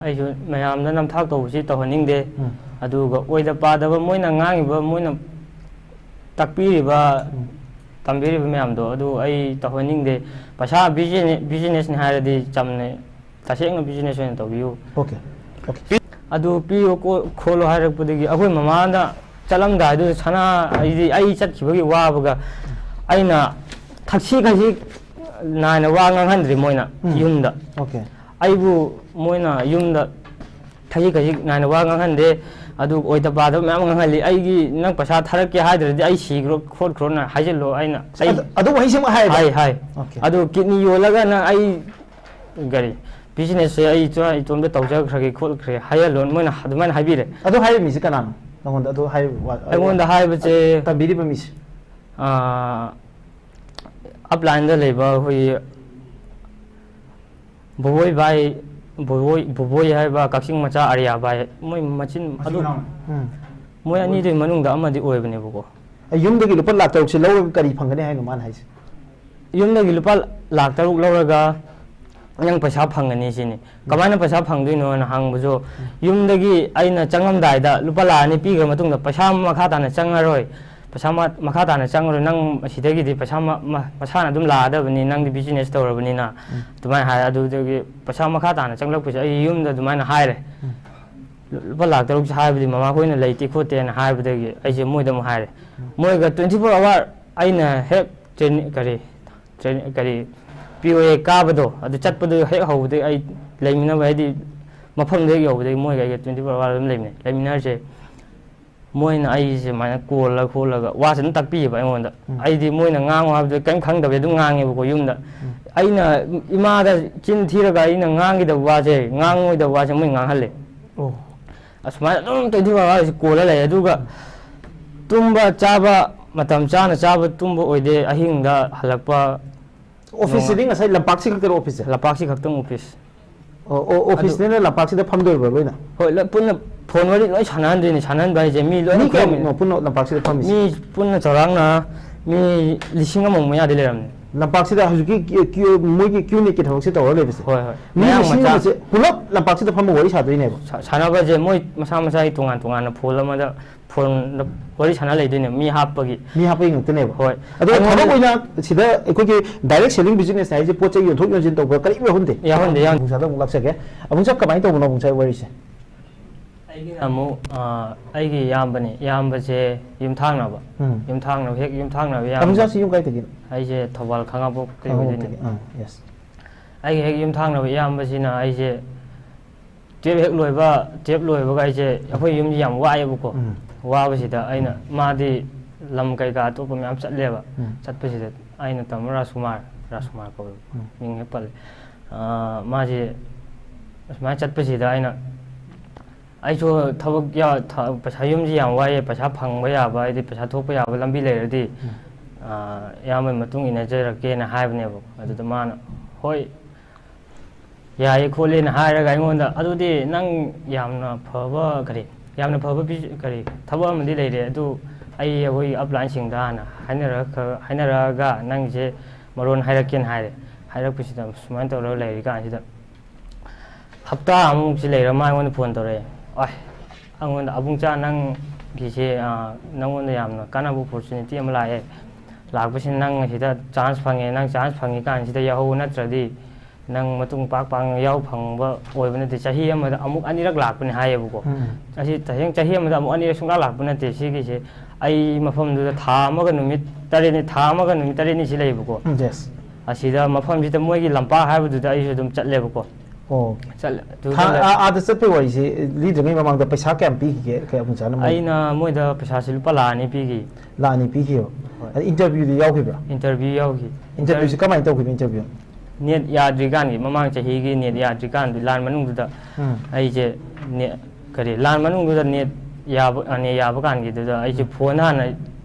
ꯑꯩꯁꯨ ꯃꯌꯥꯝꯗ ꯅꯝꯊꯥꯛ ꯇꯧꯕꯁꯤ ꯇꯧꯍꯟꯅꯤꯡꯗꯦ ꯑꯗꯨꯒ ꯑꯣꯏꯗ ꯄꯥꯗꯕ ꯃꯣꯏꯅ ꯉꯥꯡꯉꯤꯕ ꯃꯣꯏꯅ ꯇꯥꯛꯄꯤꯔꯤꯕ ꯇꯝꯕꯤꯔꯤꯕ ꯃꯌꯥꯝꯗꯣ ꯑꯗꯨ ꯑꯩ ꯇꯧꯍꯟꯅꯤꯡꯗꯦ ꯄꯩꯁꯥ ꯕꯤꯖꯤꯅꯦꯁꯅꯤ ꯍꯥꯏꯔꯗꯤ ꯆꯝꯅ ꯇꯁꯦꯡꯅ ꯕꯤꯖꯤꯅꯦꯁ ꯑꯣꯏꯅ ꯇꯧꯕꯤꯌꯨ ꯑꯗꯨ ꯄꯤꯌꯣ ꯈꯣꯠꯂꯣ ꯍꯥꯏꯔꯛꯄꯗꯒꯤ ꯑꯩꯈꯣꯏ ꯃꯃꯥꯅ ꯆꯠꯂꯝꯗꯥꯏꯗꯨꯗ ꯁꯅꯥ ꯑꯩ ꯆꯠꯈꯤꯕꯒꯤ ꯋꯥꯕꯒ ꯑꯩꯅ ꯊꯛꯁꯤ ꯈꯖꯤꯛ ꯅꯥꯏꯅ ꯋꯥ ꯉꯥꯡꯍꯟꯗ꯭ꯔꯤ ꯃꯣꯏꯅ ꯌꯨꯝꯗ ꯑꯩꯕꯨ ꯃꯣꯏꯅ ꯌꯨꯝꯗ ꯈꯖꯤꯛ ꯈꯖꯤꯛ ꯅꯥꯏꯅ ꯋꯥ ꯉꯥꯡꯍꯟꯗꯦ ꯑꯗꯨ ꯑꯣꯏꯗ ꯄꯥꯗꯕ ꯃꯌꯥꯝ ꯉꯥꯡꯍꯜꯂꯤ ꯑꯩꯒꯤ ꯅꯪ ꯄꯩꯁꯥ ꯊꯥꯔꯛꯀꯦ ꯍꯥꯏꯗ꯭ꯔꯗꯤ ꯑꯩ ꯁꯤꯈ꯭ꯔꯣ ꯈꯣꯠꯈ꯭ꯔꯣꯅ ꯍꯥꯏꯖꯤꯜꯂꯣ ꯑꯩꯅ ꯑꯗꯨ ꯋꯥꯍꯩꯁꯤꯃ ꯍꯥꯏ ꯑꯗꯨ ꯀꯤꯗꯅꯤ ꯌꯣꯜꯂꯒ ꯅꯪ ꯑꯩ ꯀꯔꯤ ꯕꯤꯖꯤꯅꯦꯁꯁꯦ ꯑꯩ ꯏꯇꯣꯝꯗ ꯇꯧꯖꯈ꯭ꯔꯒꯦ ꯈꯣꯠꯈ꯭ꯔꯦ ꯍꯥꯏꯍꯜꯂꯣ ꯃꯣꯏꯅ ꯑꯗꯨꯃꯥꯏꯅ ꯍꯥꯏꯕꯤꯔꯦ ꯑꯗꯨ ꯍꯥꯏꯔꯤꯕ ꯃꯤꯁꯤ ꯀꯅꯥꯅꯣ ꯅꯉꯣꯟꯗ ꯑꯗꯨ ꯑꯩꯉꯣꯟꯗ ꯍꯥꯏꯕꯁꯦ ꯇꯝꯕꯤꯔꯤꯕ ꯃꯤꯁꯤ ꯑꯞꯂꯥꯏꯟꯗ ꯂꯩꯕ ꯑꯩꯈꯣꯏꯒꯤ ꯕꯣꯕꯣꯏ ꯚꯥꯏ ꯕꯣꯕꯣꯏ ꯍꯥꯏꯕ ꯀꯛꯆꯤꯡ ꯃꯆꯥ ꯑꯔꯤꯌꯥ ꯚꯥꯏ ꯃꯣꯏ ꯃꯆꯤꯟ ꯑꯗꯨ ꯃꯣꯏ ꯑꯅꯤꯗꯨꯒꯤ ꯃꯅꯨꯡꯗ ꯑꯃꯗꯤ ꯑꯣꯏꯕꯅꯦꯕꯀꯣ ꯌꯨꯝꯗꯒꯤ ꯂꯨꯄꯥ ꯂꯥꯛ 6 ꯂꯧꯔꯒ ꯀꯔꯤ ꯐꯪꯒꯅꯤ ꯍꯥꯏꯅꯣ ꯃꯥꯅ ꯍꯥꯏꯁꯦ ꯌꯨꯝꯗꯒꯤ ꯂꯨꯄꯥ ꯂꯥꯛ 6 ꯂꯧꯔꯒ ꯅꯪ ꯄꯩꯁꯥ ꯐꯪꯒꯅꯤ ꯁꯤꯅꯤ ꯀꯃꯥꯏꯅ ꯄꯩꯁꯥ ꯐꯪꯗꯣꯏꯅꯣꯅ ꯍꯪꯕꯁꯨ ꯌꯨꯝꯗꯒꯤ ꯑꯩꯅ ꯆꯪꯉꯝꯗꯥꯏꯗ ꯂꯨꯄꯥ ꯂꯥꯛ 2 ꯄꯤꯈ꯭ꯔ ꯃꯇꯨꯡꯗ ꯄꯩꯁꯥ ꯃꯈꯥ ꯇꯥꯅ ꯆꯪꯉꯔꯣꯏ ꯄꯩꯁꯥ ꯃꯈꯥ ꯇꯥꯅ ꯆꯪꯉꯔꯣꯏ ꯅꯪ ꯑꯁꯤꯗꯒꯤꯗꯤ ꯄꯩꯁꯥ ꯃꯁꯥꯅ ꯑꯗꯨꯝ ꯂꯥꯛꯑꯗꯕꯅꯤ ꯅꯪꯗꯤ ꯕꯤꯖꯤꯅꯦꯁ ꯇꯧꯔꯕꯅꯤꯅ ꯑꯗꯨꯃꯥꯏꯅ ꯍꯥꯏ ꯑꯗꯨꯗꯒꯤ ꯄꯩꯁꯥ ꯃꯈꯥ ꯇꯥꯅ ꯆꯪꯂꯛꯄꯁꯦ ꯑꯩ ꯌꯨꯝꯗ ꯑꯗꯨꯃꯥꯏꯅ ꯍꯥꯏꯔꯦ ꯂꯨꯄꯥ ꯂꯥꯛ 6 ꯍꯥꯏꯕꯗꯤ ꯃꯃꯥꯈꯣꯏꯅ ꯂꯩꯇꯦ ꯈꯣꯠꯇꯦꯅ ꯍꯥꯏꯕꯗꯒꯤ ꯑꯩꯁꯦ ꯃꯣꯏꯗ ꯑꯃꯨꯛ ꯍꯥꯏꯔꯦ ꯃꯣꯏꯒ 24 ꯑꯋꯥꯔ ꯑꯩꯅ ꯍꯦꯛ ꯀꯔꯤ POA ꯀꯥꯕꯗꯣ ꯑꯗꯨ ꯆꯠꯄꯗꯣ ꯍꯦꯛ ꯍꯧꯕꯗꯒꯤ ꯑꯩ ꯂꯩꯃꯤꯟꯅꯕ ꯍꯥꯏꯗꯤ ꯃꯐꯝꯗ ꯍꯦꯛ ꯌꯧꯕꯗꯒꯤ ꯃꯣꯏꯒ ꯑꯩꯒ 24 ꯑꯋꯥꯔ ꯑꯗꯨꯝ ꯂꯩꯃꯤꯟꯅꯔꯁꯦ ꯃꯣꯏꯅ ꯑꯩꯁꯦ ꯁꯨꯃꯥꯏꯅ ꯀꯣꯜꯂ ꯈꯣꯠꯂꯒ ꯋꯥꯁꯦ ꯑꯗꯨꯝ ꯇꯥꯛꯄꯤꯌꯦꯕ ꯑꯩꯉꯣꯟꯗ ꯑꯩꯗꯤ ꯃꯣꯏꯅ ꯉꯥꯡꯉꯨ ꯍꯥꯏꯕꯗꯣ ꯀꯔꯤꯝ ꯈꯪꯗꯕꯩ ꯑꯗꯨꯝ ꯉꯥꯡꯉꯦꯕꯀꯣ ꯌꯨꯝꯗ ꯑꯩꯅ ꯏꯃꯥꯗ ꯆꯤꯟ ꯊꯤꯔꯒ ꯑꯩꯅ ꯉꯥꯡꯈꯤꯗꯕ ꯋꯥꯁꯦ ꯉꯥꯡꯉꯣꯏꯗꯕ ꯋꯥꯁꯦ ꯃꯣꯏ ꯉꯥꯡꯍꯜꯂꯦ ꯑꯁꯨꯃꯥꯏꯅ ꯑꯗꯨꯝ 24 ꯑꯋꯥꯔꯁꯤ ꯀꯣꯜꯂ ꯂꯩ ꯑꯗꯨꯒ ꯇꯨꯝꯕ ꯆꯥꯕ ꯃꯇꯝ ꯆꯥꯅ ꯆꯥꯕ ꯇꯨꯝꯕ ꯑꯣꯏꯗꯦ ꯑꯍꯤꯡꯗ ꯍꯜꯂꯛꯄ ꯑꯣꯐꯤꯁꯁꯤꯗꯤ ꯉꯁꯥꯏ ꯂꯝꯄꯥꯛꯁꯤ ꯈꯛꯇꯔꯣ ꯑꯣꯐꯤꯁꯁꯦ ꯂꯝꯄꯥꯛꯁꯤ ꯈꯛꯇꯪ ꯑꯣꯐꯤꯁ ꯑꯣꯐꯤꯁꯅꯤꯅ ꯂꯝꯄꯥꯛꯁꯤꯗ ꯐꯝꯗꯣꯏꯕ ꯂꯣꯏꯅ ꯍꯣꯏ ꯄꯨꯟꯅ ꯐꯣꯟ ꯋꯥꯔꯤ ꯂꯣꯏ ꯁꯥꯟꯅꯍꯟꯗꯣꯏꯅꯤ ꯁꯥꯟꯅꯍꯟꯕ ꯍꯥꯏꯁꯦ ꯃꯤ ꯂꯣꯏꯅ ꯀꯌꯥꯃꯨꯛꯅꯣ ꯄꯨꯟꯅ ꯂꯝꯄꯥꯛꯁꯤꯗ ꯐꯝꯃꯤꯁꯦ ꯃꯤ ꯄꯨꯟꯅ ꯆꯥꯎꯔꯥꯛꯅ ꯃꯤ 1,000 ꯃꯌꯥꯗꯤ ꯂꯩꯔꯝꯅꯤ ꯂꯝꯄꯥꯛꯁꯤꯗ ꯍꯧꯖꯤꯛꯀꯤ ꯃꯣꯏꯒꯤ ꯀ꯭ꯌꯨꯅꯤꯛꯀꯤ ꯊꯕꯛꯁꯤ ꯇꯧꯔ ꯂꯩꯕꯁꯦ ꯍꯣꯏ ꯍꯣꯏ ꯃꯤ 1,000ꯁꯦ ꯄꯨꯂꯞ ꯂꯝꯄꯥꯛꯁꯤꯗ ꯐꯝꯃ ꯋꯥꯔꯤ ꯁꯥꯗꯣꯏꯅꯦꯕ ꯁꯥꯟꯅꯕꯁꯦ ꯃꯣꯏ ꯃꯁꯥ ꯃꯁꯥꯒꯤ ꯇꯣꯉꯥꯟꯅ ꯐꯣꯟꯗ ꯋꯥꯔꯤ ꯁꯥꯟꯅ ꯂꯩꯗꯣꯏꯅꯦꯕ ꯃꯤ ꯍꯥꯞꯄꯒꯤ ꯉꯥꯛꯇꯅꯦꯕ ꯍꯣꯏ ꯑꯗꯣ ꯊꯕꯛ ꯑꯣꯏꯅ ꯁꯤꯗ ꯑꯩꯈꯣꯏꯒꯤ ꯗꯥꯏꯔꯦꯛ ꯁꯦꯂꯤꯡ ꯕꯤꯖꯤꯅꯦꯁ ꯍꯥꯏꯁꯦ ꯄꯣꯠ ꯆꯩ ꯌꯣꯟꯊꯣꯛ ꯌꯣꯟꯁꯤꯟ ꯇꯧꯕ ꯀꯔꯤꯝ ꯌꯥꯎꯍꯟꯗꯦ ꯑꯕꯨꯡꯁꯥꯗ ꯑꯃꯨꯛ ꯂꯥꯛꯆꯒꯦ ꯑꯕꯨꯡꯁꯥ ꯀꯃꯥꯏꯅ ꯇꯧꯕꯅꯣ ꯑꯕꯨꯡꯁꯥ ꯋꯥꯔꯤꯁꯦ ꯑꯩꯒꯤꯅ ꯑꯃꯨꯛ ꯑꯩꯒꯤ ꯏꯌꯥꯝꯕꯁꯦ ꯌꯨꯝꯊꯥꯡꯅꯕ ꯍꯦꯛ ꯌꯨꯝꯊꯥꯡꯅꯕ ꯏꯌꯥꯝꯕ ꯑꯕꯨꯡꯁꯥꯁꯤ ꯌꯨꯝ ꯀꯥꯏꯗꯒꯤꯅꯣ ꯑꯩꯁꯦ ꯊꯧꯕꯥꯜ ꯈꯥꯡꯉꯕꯣꯛꯇꯒꯤ ꯑꯣꯏꯗꯣꯏꯅꯦ ꯑꯩꯒꯤ ꯍꯦꯛ ꯌꯨꯝꯊꯥꯡꯅꯕ ꯏꯌꯥꯝꯕꯁꯤꯅ ꯑꯩꯁꯦ ꯇꯨꯌꯦꯜꯞ ꯂꯣꯏꯕꯒ ꯑꯩꯁꯦ ꯑꯩꯈꯣꯏ ꯌꯨꯝꯁꯤ ꯌꯥꯝ ꯋꯥꯏꯑꯦꯕꯀꯣ ꯋꯥꯕꯁꯤꯗ ꯑꯩꯅ ꯃꯥꯗꯤ ꯂꯝ ꯀꯩꯀꯥ ꯑꯇꯣꯞꯄ ꯃꯌꯥꯝ ꯆꯠꯂꯦꯕ ꯆꯠꯄꯁꯤꯗ ꯑꯩꯅ ꯇꯥꯃꯣ ꯔꯥꯖꯀꯨꯃꯥꯔ ꯀꯧꯋꯦ ꯃꯤꯡ ꯍꯦꯛ ꯄꯜꯂꯦ ꯃꯥꯁꯦ ꯑꯁꯨꯃꯥꯏꯅ ꯆꯠꯄꯁꯤꯗ ꯑꯩꯁꯨ ꯊꯕꯛ ꯄꯩꯁꯥ ꯌꯨꯝꯁꯤ ꯌꯥꯝ ꯋꯥꯏꯑꯦ ꯄꯩꯁꯥ ꯐꯪꯕ ꯌꯥꯕ ꯍꯥꯏꯗꯤ ꯄꯩꯁꯥ ꯊꯣꯛꯄ ꯌꯥꯕ ꯂꯝꯕꯤ ꯂꯩꯔꯗꯤ ꯏꯌꯥꯝꯕꯒꯤ ꯃꯇꯨꯡ ꯏꯟꯅꯖꯔꯛꯀꯦꯅ ꯍꯥꯏꯕꯅꯦꯕ ꯑꯗꯨꯗ ꯃꯥꯅ ꯍꯣꯏ ꯌꯥꯏꯌꯦ ꯈꯣꯠꯂꯦꯅ ꯍꯥꯏꯔꯒ ꯑꯩꯉꯣꯟꯗ ꯑꯗꯨꯗꯤ ꯅꯪ ꯌꯥꯝꯅ ꯐꯕ ꯊꯕꯛ ꯑꯃꯗꯤ ꯂꯩꯔꯦ ꯑꯗꯨ ꯑꯩꯈꯣꯏ ꯑꯞꯂꯥꯏꯟꯁꯤꯡꯗ ꯍꯥꯟꯅ ꯍꯥꯏꯅꯔꯛꯑꯒ ꯅꯪꯁꯦ ꯃꯔꯣꯟ ꯍꯥꯏꯔꯛꯀꯦꯅ ꯍꯥꯏꯔꯦ ꯍꯥꯏꯔꯛꯄꯁꯤꯗ ꯁꯨꯃꯥꯏꯅ ꯇꯧꯔꯒ ꯂꯩꯔꯤꯀꯥꯟꯁꯤꯗ ꯍꯞꯇꯥ ꯑꯃꯃꯨꯛꯁꯤ ꯂꯩꯔ ꯃꯥ ꯑꯩꯉꯣꯟꯗ ꯐꯣꯟ ꯇꯧꯔꯛꯑꯦ ꯑꯩꯉꯣꯟꯗ ꯑꯕꯨꯡꯆꯥ ꯅꯪꯒꯤꯁꯦ ꯅꯪꯉꯣꯟꯗ ꯌꯥꯝꯅ ꯀꯥꯟꯅꯕ ꯑꯣꯄꯣꯔꯆꯨꯅꯤꯇꯤ ꯑꯃ ꯂꯥꯛꯑꯦ ꯂꯥꯛꯄꯁꯤꯅ ꯅꯪ ꯁꯤꯗ ꯆꯥꯟꯁ ꯐꯪꯉꯦ ꯅꯪ ꯆꯥꯟꯁ ꯐꯪꯉꯤꯀꯥꯟꯁꯤꯗ ꯌꯥꯎꯍꯧ ꯅꯠꯇ꯭ꯔꯗꯤ ꯅꯪ ꯃꯇꯨꯡ ꯄꯥꯛꯅ ꯌꯥꯎ ꯐꯪꯕ ꯑꯣꯏꯕ ꯅꯠꯇꯦ ꯆꯍꯤ ꯑꯃꯗ ꯑꯃꯨꯛ ꯑꯅꯤꯔꯛ ꯂꯥꯛꯄꯅꯤ ꯍꯥꯏꯌꯦꯕꯀꯣ ꯇꯁꯦꯡ ꯆꯍꯤ ꯑꯃꯗ ꯑꯃꯨꯛ ꯑꯅꯤꯔꯛ ꯁꯨꯡꯂꯥꯛ ꯂꯥꯛꯄ ꯅꯠꯇꯦ ꯁꯤꯒꯤꯁꯦ ꯑꯩ ꯃꯐꯝꯗꯨꯗ ꯊꯥ ꯑꯃꯒ ꯅꯨꯃꯤꯠ 8ꯅꯤ ꯁꯤ ꯂꯩꯌꯦꯕꯀꯣ ꯑꯁꯤꯗ ꯃꯐꯝꯁꯤꯗ ꯃꯣꯏꯒꯤ ꯂꯝꯄꯥꯛ ꯍꯥꯏꯕꯗꯨꯗ ꯑꯩꯁꯨ ꯑꯗꯨꯝ ꯆꯠꯂꯦꯕꯀꯣ ꯑꯥꯗ ꯆꯠꯄꯩ ꯋꯥꯔꯤꯁꯤ ꯂꯤꯗ꯭ꯔꯤꯉꯩ ꯃꯃꯥꯡꯗ ꯄꯩꯁꯥ ꯀꯌꯥꯝ ꯄꯤꯈꯤꯒꯦ ꯑꯕꯨꯡꯆꯥꯅ ꯑꯩꯅ ꯃꯣꯏꯗ ꯄꯩꯁꯥꯁꯤ ꯂꯨꯄꯥ ꯂꯥꯛ 2 ꯄꯤꯈꯤ ꯂꯥꯛ 2 ꯄꯤꯈꯤꯕ ꯏꯟꯇꯔꯚ꯭ꯌꯨꯗꯤ ꯌꯥꯎꯈꯤꯕ꯭ꯔꯥ ꯏꯟꯇꯔꯚ꯭ꯌꯨ ꯌꯥꯎꯈꯤ ꯏꯟꯇꯔꯚ꯭ꯌꯨꯁꯤ ꯀꯃꯥꯏꯅ ꯇꯧꯈꯤꯕ ꯏꯟꯇꯔꯚ꯭ꯌꯨ ꯅꯦꯠ ꯌꯥꯗ꯭ꯔꯤꯀꯥꯟꯒꯤ ꯃꯃꯥꯡ ꯆꯍꯤꯒꯤ ꯅꯦꯠ ꯌꯥꯗ꯭ꯔꯤꯀꯥꯟꯗꯤ ꯂꯥꯟ ꯃꯅꯨꯡꯗꯨꯗ ꯑꯩꯁꯦ ꯂꯥꯟ ꯃꯅꯨꯡꯗꯨꯗ ꯅꯦꯠ ꯌꯥꯕ ꯀꯥꯟꯒꯤꯗꯨꯗ ꯑꯩꯁꯦ ꯐꯣꯟ ꯍꯥꯟꯅ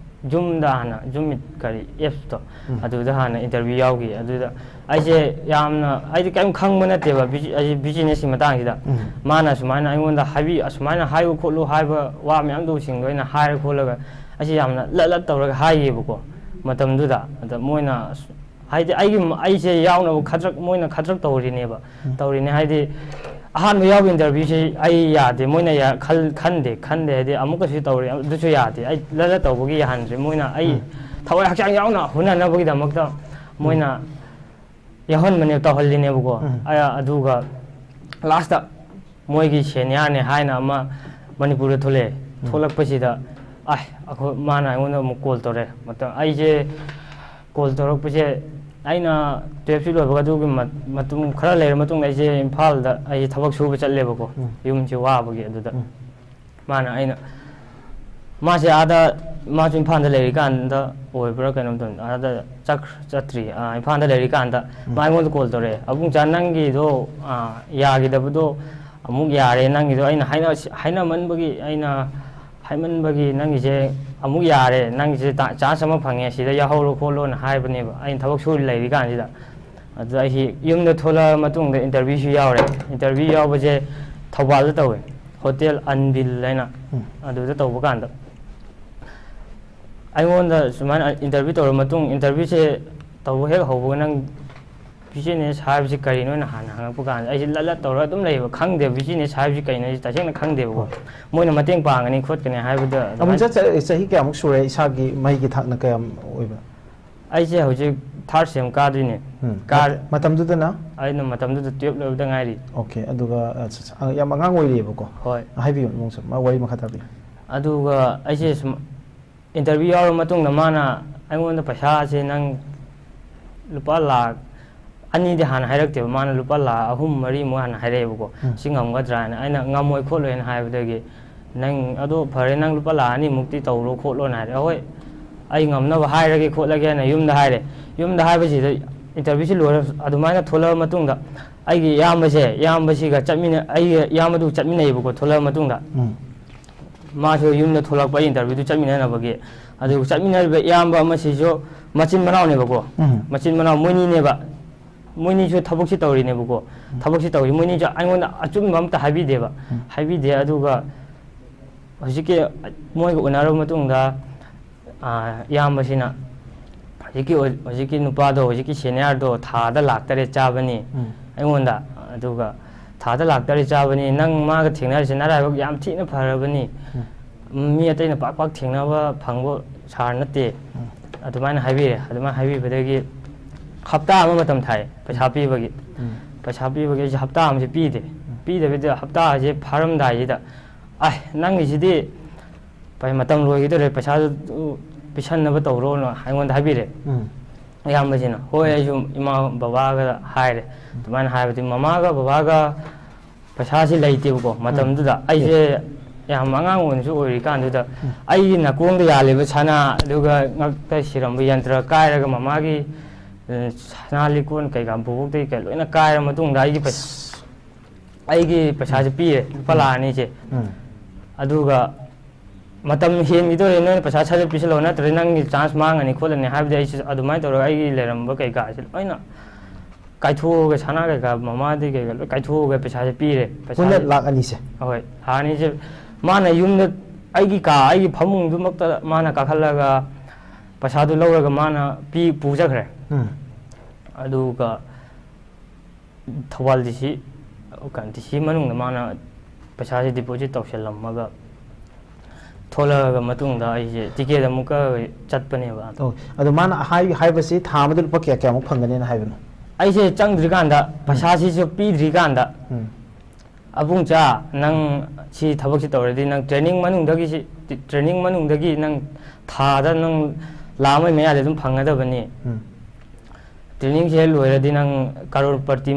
ꯖꯨꯝ ꯃꯤꯠ ꯑꯦꯞꯁꯇꯣ ꯑꯗꯨꯗ ꯍꯥꯟꯅ ꯏꯟꯇꯔꯚ꯭ꯌꯨ ꯌꯥꯎꯈꯤ ꯑꯗꯨꯗ ꯑꯩꯁꯦ ꯌꯥꯝꯅ ꯑꯩꯗꯤ ꯀꯔꯤꯝ ꯈꯪꯕ ꯅꯠꯇꯦꯕ ꯕꯤꯖꯤꯅꯦꯁꯀꯤ ꯃꯇꯥꯡꯁꯤꯗ ꯃꯥꯅ ꯁꯨꯃꯥꯏꯅ ꯑꯩꯉꯣꯟꯗ ꯑꯁꯨꯃꯥꯏꯅ ꯍꯥꯏꯌꯨ ꯈꯣꯠꯂꯨ ꯍꯥꯏꯕ ꯋꯥ ꯃꯌꯥꯝꯗꯨꯁꯤꯡꯗꯣ ꯑꯩꯅ ꯍꯥꯏꯔ ꯈꯣꯠꯂꯒ ꯑꯩꯁꯦ ꯌꯥꯝꯅ ꯂꯠ ꯇꯧꯔꯒ ꯍꯥꯏꯌꯦꯕꯀꯣ ꯃꯇꯝꯗꯨꯗ ꯑꯗ ꯃꯣꯏꯅ ꯍꯥꯏꯗꯤ ꯑꯩꯁꯦ ꯌꯥꯎꯅꯕ ꯃꯣꯏꯅ ꯈꯗ꯭ꯔꯛ ꯇꯧꯔꯤꯅꯦ ꯍꯥꯏꯗꯤ ꯑꯍꯥꯟꯕ ꯌꯥꯎꯕ ꯏꯟꯇꯔꯚ꯭ꯌꯨꯁꯤ ꯑꯩ ꯌꯥꯗꯦ ꯃꯣꯏꯅ ꯈꯟꯗꯦ ꯍꯥꯏꯗꯤ ꯑꯃꯨꯛꯀꯁꯨ ꯇꯧꯔꯦ ꯑꯗꯨꯁꯨ ꯌꯥꯗꯦ ꯑꯩ ꯂꯠ ꯇꯧꯕꯒꯤ ꯌꯥꯍꯟꯗ꯭ꯔꯦ ꯃꯣꯏꯅ ꯑꯩ ꯊꯋꯥꯏ ꯍꯛꯆꯥꯡ ꯌꯥꯎꯅ ꯍꯣꯠꯅꯅꯕꯒꯤꯗꯃꯛꯇ ꯃꯣꯏꯅ ꯌꯥꯎꯍꯟꯕꯅꯦ ꯇꯧꯍꯜꯂꯤꯅꯦꯕꯀꯣ ꯑꯗꯨꯒ ꯂꯥꯁꯇ ꯃꯣꯏꯒꯤ ꯁꯦꯅꯤꯌꯔꯅꯦ ꯍꯥꯏꯅ ꯑꯃ ꯃꯅꯤꯄꯨꯔꯗ ꯊꯣꯛꯂꯛꯑꯦ ꯊꯣꯛꯂꯛꯄꯁꯤꯗ ꯑꯩꯈꯣꯏ ꯃꯥꯅ ꯑꯩꯉꯣꯟꯗ ꯑꯃꯨꯛ ꯀꯣꯜ ꯇꯧꯔꯦ ꯑꯩꯁꯦ ꯀꯣꯜ ꯇꯧꯔꯛꯄꯁꯦ ꯑꯩꯅ 12ꯁꯤ ꯂꯣꯏꯕꯒ ꯑꯗꯨꯒꯤ ꯃꯇꯨꯡ ꯈꯔ ꯂꯩꯔ ꯃꯇꯨꯡꯗ ꯑꯩꯁꯦ ꯏꯝꯐꯥꯜꯗ ꯑꯩꯁꯦ ꯊꯕꯛ ꯁꯨꯕ ꯆꯠꯂꯦꯕꯀꯣ ꯌꯨꯝꯁꯦ ꯋꯥꯕꯒꯤ ꯑꯗꯨꯗ ꯃꯥꯁꯦ ꯃꯥꯁꯨ ꯏꯝꯐꯥꯜꯗ ꯂꯩꯔꯤꯀꯥꯟꯗ ꯑꯣꯏꯕ꯭ꯔꯥ ꯀꯩꯅꯣꯝ ꯇꯧꯅꯤ ꯑꯥꯗ ꯆꯠꯇ꯭ꯔꯤ ꯏꯝꯐꯥꯜꯗ ꯂꯩꯔꯤꯀꯥꯟꯗ ꯃꯥ ꯑꯩꯉꯣꯟꯗ ꯀꯣꯜ ꯇꯧꯔꯛꯑꯦ ꯑꯕꯨꯡꯆꯥ ꯅꯪꯒꯤꯗꯣ ꯌꯥꯈꯤꯗꯕꯗꯣ ꯑꯃꯨꯛ ꯌꯥꯔꯦ ꯅꯪꯒꯤꯗꯣ ꯑꯩꯅ ꯍꯥꯏꯃꯟꯕꯒꯤ ꯅꯪꯒꯤꯁꯦ ꯑꯃꯨꯛ ꯌꯥꯔꯦ ꯅꯪꯒꯤꯁꯦ ꯆꯥꯟꯁ ꯑꯃ ꯐꯪꯉꯦ ꯁꯤꯗ ꯌꯥꯎꯍꯧꯔꯣ ꯈꯣꯠꯂꯣꯅ ꯍꯥꯏꯕꯅꯦꯕ ꯑꯩꯅ ꯊꯕꯛ ꯁꯨꯔꯤ ꯂꯩꯔꯤ ꯀꯥꯟꯁꯤꯗ ꯑꯗꯨꯗ ꯑꯩꯁꯤ ꯌꯨꯝꯗ ꯊꯣꯛꯂꯛꯑ ꯃꯇꯨꯡꯗ ꯏꯟꯇꯔꯚ꯭ꯌꯨꯁꯨ ꯌꯥꯎꯔꯦ ꯏꯟꯇꯔꯚ꯭ꯌꯨ ꯌꯥꯎꯕꯁꯦ ꯊꯧꯕꯥꯜꯗ ꯇꯧꯋꯦ ꯍꯣꯇꯦꯜ ꯑꯟꯕꯤꯜ ꯍꯥꯏꯅ ꯑꯗꯨꯗ ꯇꯧꯕ ꯀꯥꯟꯗ ꯑꯩꯉꯣꯟꯗ ꯁꯨꯃꯥꯏꯅ ꯏꯟꯇꯔꯚ꯭ꯌꯨ ꯇꯧꯔ ꯃꯇꯨꯡ ꯏꯟꯇꯔꯚ꯭ꯌꯨꯁꯦ ꯇꯧꯕ ꯍꯦꯛ ꯍꯧꯕꯒ ꯅꯪ ꯕꯤꯖꯤꯅꯦꯁ ꯍꯥꯏꯕꯁꯤ ꯀꯔꯤꯅꯣ ꯍꯥꯟꯅ ꯍꯪꯉꯛꯄ ꯀꯥꯟꯗ ꯑꯩꯁꯦ ꯂꯠ ꯇꯧꯔꯒ ꯑꯗꯨꯝ ꯂꯩꯌꯦꯕ ꯈꯪꯗꯦꯕ ꯕꯤꯖꯤꯅꯦꯁ ꯍꯥꯏꯕꯁꯤ ꯀꯩꯅꯣ ꯑꯩꯁꯦ ꯇꯁꯦꯡꯅ ꯈꯪꯗꯦꯕꯀꯣ ꯃꯣꯏꯅ ꯃꯇꯦꯡ ꯄꯥꯡꯒꯅꯤ ꯈꯣꯠꯀꯅꯤ ꯍꯥꯏꯕꯗ ꯆꯍꯤ ꯀꯌꯥꯃꯨꯛ ꯁꯨꯔꯦ ꯏꯁꯥꯒꯤ ꯃꯍꯩꯒꯤ ꯊꯥꯛꯅ ꯀꯌꯥꯝ ꯑꯣꯏꯕ ꯑꯩꯁꯦ ꯍꯧꯖꯤꯛ 3rd ꯁꯦꯝ ꯀꯥꯗꯣꯏꯅꯦ ꯃꯇꯝꯗꯨꯗꯅ ꯑꯩꯅ ꯃꯇꯝꯗꯨꯗ 12 ꯂꯣꯏꯕꯗ ꯉꯥꯏꯔꯤ ꯑꯣꯀꯦ ꯑꯗꯨꯒ ꯌꯥꯝ ꯑꯉꯥꯡ ꯑꯣꯏꯔꯤꯑꯕꯀꯣ ꯍꯣꯏ ꯍꯥꯏꯕꯤꯌꯨ ꯋꯥꯔꯤ ꯃꯈꯥ ꯇꯥꯕꯤꯌꯨ ꯑꯗꯨꯒ ꯑꯩꯁꯦ ꯁꯨꯝ ꯏꯟꯇꯔꯚ꯭ꯌꯨ ꯌꯥꯎꯔ ꯃꯇꯨꯡꯗ ꯃꯥꯅ ꯑꯩꯉꯣꯟꯗ ꯄꯩꯁꯥꯁꯦ ꯅꯪ lupa lakh ꯑꯅꯤꯗꯤ ꯍꯥꯟꯅ ꯍꯥꯏꯔꯛꯇꯦꯕ ꯃꯥꯅ lupa lakh 3-4ꯃꯨꯛ ꯍꯥꯟꯅ ꯍꯥꯏꯔꯛꯑꯦꯕꯀꯣ ꯁꯤ ꯉꯝꯒꯗ꯭ꯔꯥꯅ ꯑꯩꯅ ꯉꯝꯃꯣꯏ ꯈꯣꯠꯂꯣꯏꯅ ꯍꯥꯏꯕꯗꯒꯤ ꯅꯪ ꯑꯗꯣ ꯐꯔꯦ ꯅꯪ lupa lakh 2ꯃꯨꯛꯇꯤ ꯇꯧꯔꯣ ꯈꯣꯠꯂꯣꯅ ꯍꯥꯏꯔꯦ ꯍꯣꯏ ꯑꯩ ꯉꯝꯅꯕ ꯍꯥꯏꯔꯒꯦ ꯈꯣꯠꯂꯒꯦꯅ ꯌꯨꯝꯗ ꯍꯥꯏꯔꯦ ꯌꯨꯝꯗ ꯍꯥꯏꯕꯁꯤꯗ ꯏꯟꯇꯔꯚ꯭ꯌꯨꯁꯤ ꯂꯣꯏꯔ ꯑꯗꯨꯃꯥꯏꯅ ꯊꯣꯛꯂꯛꯑ ꯃꯇꯨꯡꯗ ꯑꯩꯒꯤ ꯏꯌꯥꯝꯕꯁꯤꯒ ꯑꯩꯒ ꯏꯌꯥꯝꯕꯗꯨ ꯆꯠꯃꯤꯟꯅꯩꯕꯀꯣ ꯊꯣꯛꯂꯛꯑ ꯃꯇꯨꯡꯗ 마저 윰네 톨락바 인터뷰도 짬이나 버게 아주 짬이나 이양바 아마시죠 마친 만나오네 보고 마친 만나 모니네 봐 모니죠 타복시 떠오리네 보고 타복시 떠오리 모니죠 아이고나 좀 맘다 하비데 봐 하비데 아두가 어저께 뭐이고 오나로 마뚱다 아 이양바시나 어저께 누파도 어저께 시니어도 다들 락다레 짜버니 아이고나 아두가 다들 락다리 잡으니 năng 마가 팅나지 나라고 얌 튀는 바라보니 미 어때는 빡빡 팅나봐 방법 잘 났대 아두만 하비래 아두만 하비 버더기 합다 아무 마tam 타이 바샤비버기 바샤비버기 이제 합다 아무지 비데 비데 합다 이제 바람다이다 아 năng 이시디 바이 마tam 로이기도 바샤도 비찬나버 떠오르노 하이원다 하비래 ꯌꯥꯝꯕꯁꯤꯅ ꯍꯣꯏ ꯑꯩꯁꯨ ꯏꯃꯥ ꯕꯕꯥꯒ ꯍꯥꯏꯔꯦ ꯑꯗꯨꯃꯥꯏꯅ ꯍꯥꯏꯕꯗꯤ ꯃꯃꯥꯒ ꯕꯕꯥꯒ ꯄꯩꯁꯥꯁꯤ ꯂꯩꯇꯦꯕꯀꯣ ꯃꯇꯝꯗꯨꯗ ꯑꯩꯁꯦ ꯌꯥꯝ ꯑꯉꯥꯡ ꯑꯣꯏꯅꯁꯨ ꯑꯣꯏꯔꯤꯀꯥꯟꯗꯨꯗ ꯑꯩꯒꯤ ꯅꯥꯀꯣꯡꯗ ꯌꯥꯜꯂꯤꯕ ꯁꯅꯥ ꯑꯗꯨꯒ ꯉꯛꯇ ꯁꯤꯔꯝꯕ ꯌꯟꯇ꯭ꯔ ꯀꯥꯏꯔꯒ ꯃꯃꯥꯒꯤ ꯁꯅꯥ ꯂꯤꯛꯀꯣꯟ ꯀꯩꯀꯥ ꯕꯣꯕꯣꯛꯇꯒꯤ ꯀꯩ ꯂꯣꯏꯅ ꯀꯥꯏꯔ ꯃꯇꯨꯡꯗ ꯑꯩꯒꯤ ꯄꯩꯁꯥꯁꯦ ꯄꯤꯔꯦ lupa lakh 2ꯁꯦ ꯑꯗꯨꯒ matam hen gitu ini pas saya bisa lawan terus nang chance mangani kholan have dai adumai tor ai leram kai ka aina kai thu ga sana ga mama di ga kai thu ga pesa pire puna lakh 2 se hoi hani je mana yum da ai gi ka ai phamung du makta mana ka khalaga pesa du lauraga mana pi puja khre adu ga thawal di si kan ti si manung mana pesa ji deposit tawselamaga ꯊꯣꯛꯂꯛꯑꯒ ꯃꯇꯨꯡꯗ ꯑꯩꯁꯦ ticket ꯑꯃꯨꯛꯀ ꯆꯠꯄꯅꯦꯕ ꯑꯗꯣ ꯃꯥꯅ ꯍꯥꯏꯕꯁꯤ ꯊꯥ ꯑꯃꯗ lupa ꯀꯌꯥꯃꯨꯛ ꯐꯪꯒꯅꯤꯅ ꯍꯥꯏꯕꯅꯣ ꯑꯩꯁꯦ ꯆꯪꯗ꯭ꯔꯤꯀꯥꯟꯗ ꯄꯩꯁꯥꯁꯤꯁꯨ ꯄꯤꯗ꯭ꯔꯤꯀꯥꯟꯗ ꯑꯕꯨꯡꯆꯥ ꯅꯪ ꯁꯤ ꯊꯕꯛꯁꯤ ꯇꯧꯔꯗꯤ ꯅꯪ ꯇ꯭ꯔꯦꯅꯤꯡ ꯃꯅꯨꯡꯗꯒꯤ ꯅꯪ ꯊꯥꯗ ꯅꯪ ꯂꯥꯛ ꯑꯃ ꯃꯌꯥꯗ ꯑꯗꯨꯝ ꯐꯪꯒꯗꯕꯅꯤ ꯇ꯭ꯔꯦꯅꯤꯡꯁꯦ ꯂꯣꯏꯔꯗꯤ ꯅꯪ ꯀꯔꯣꯔꯄꯇꯤ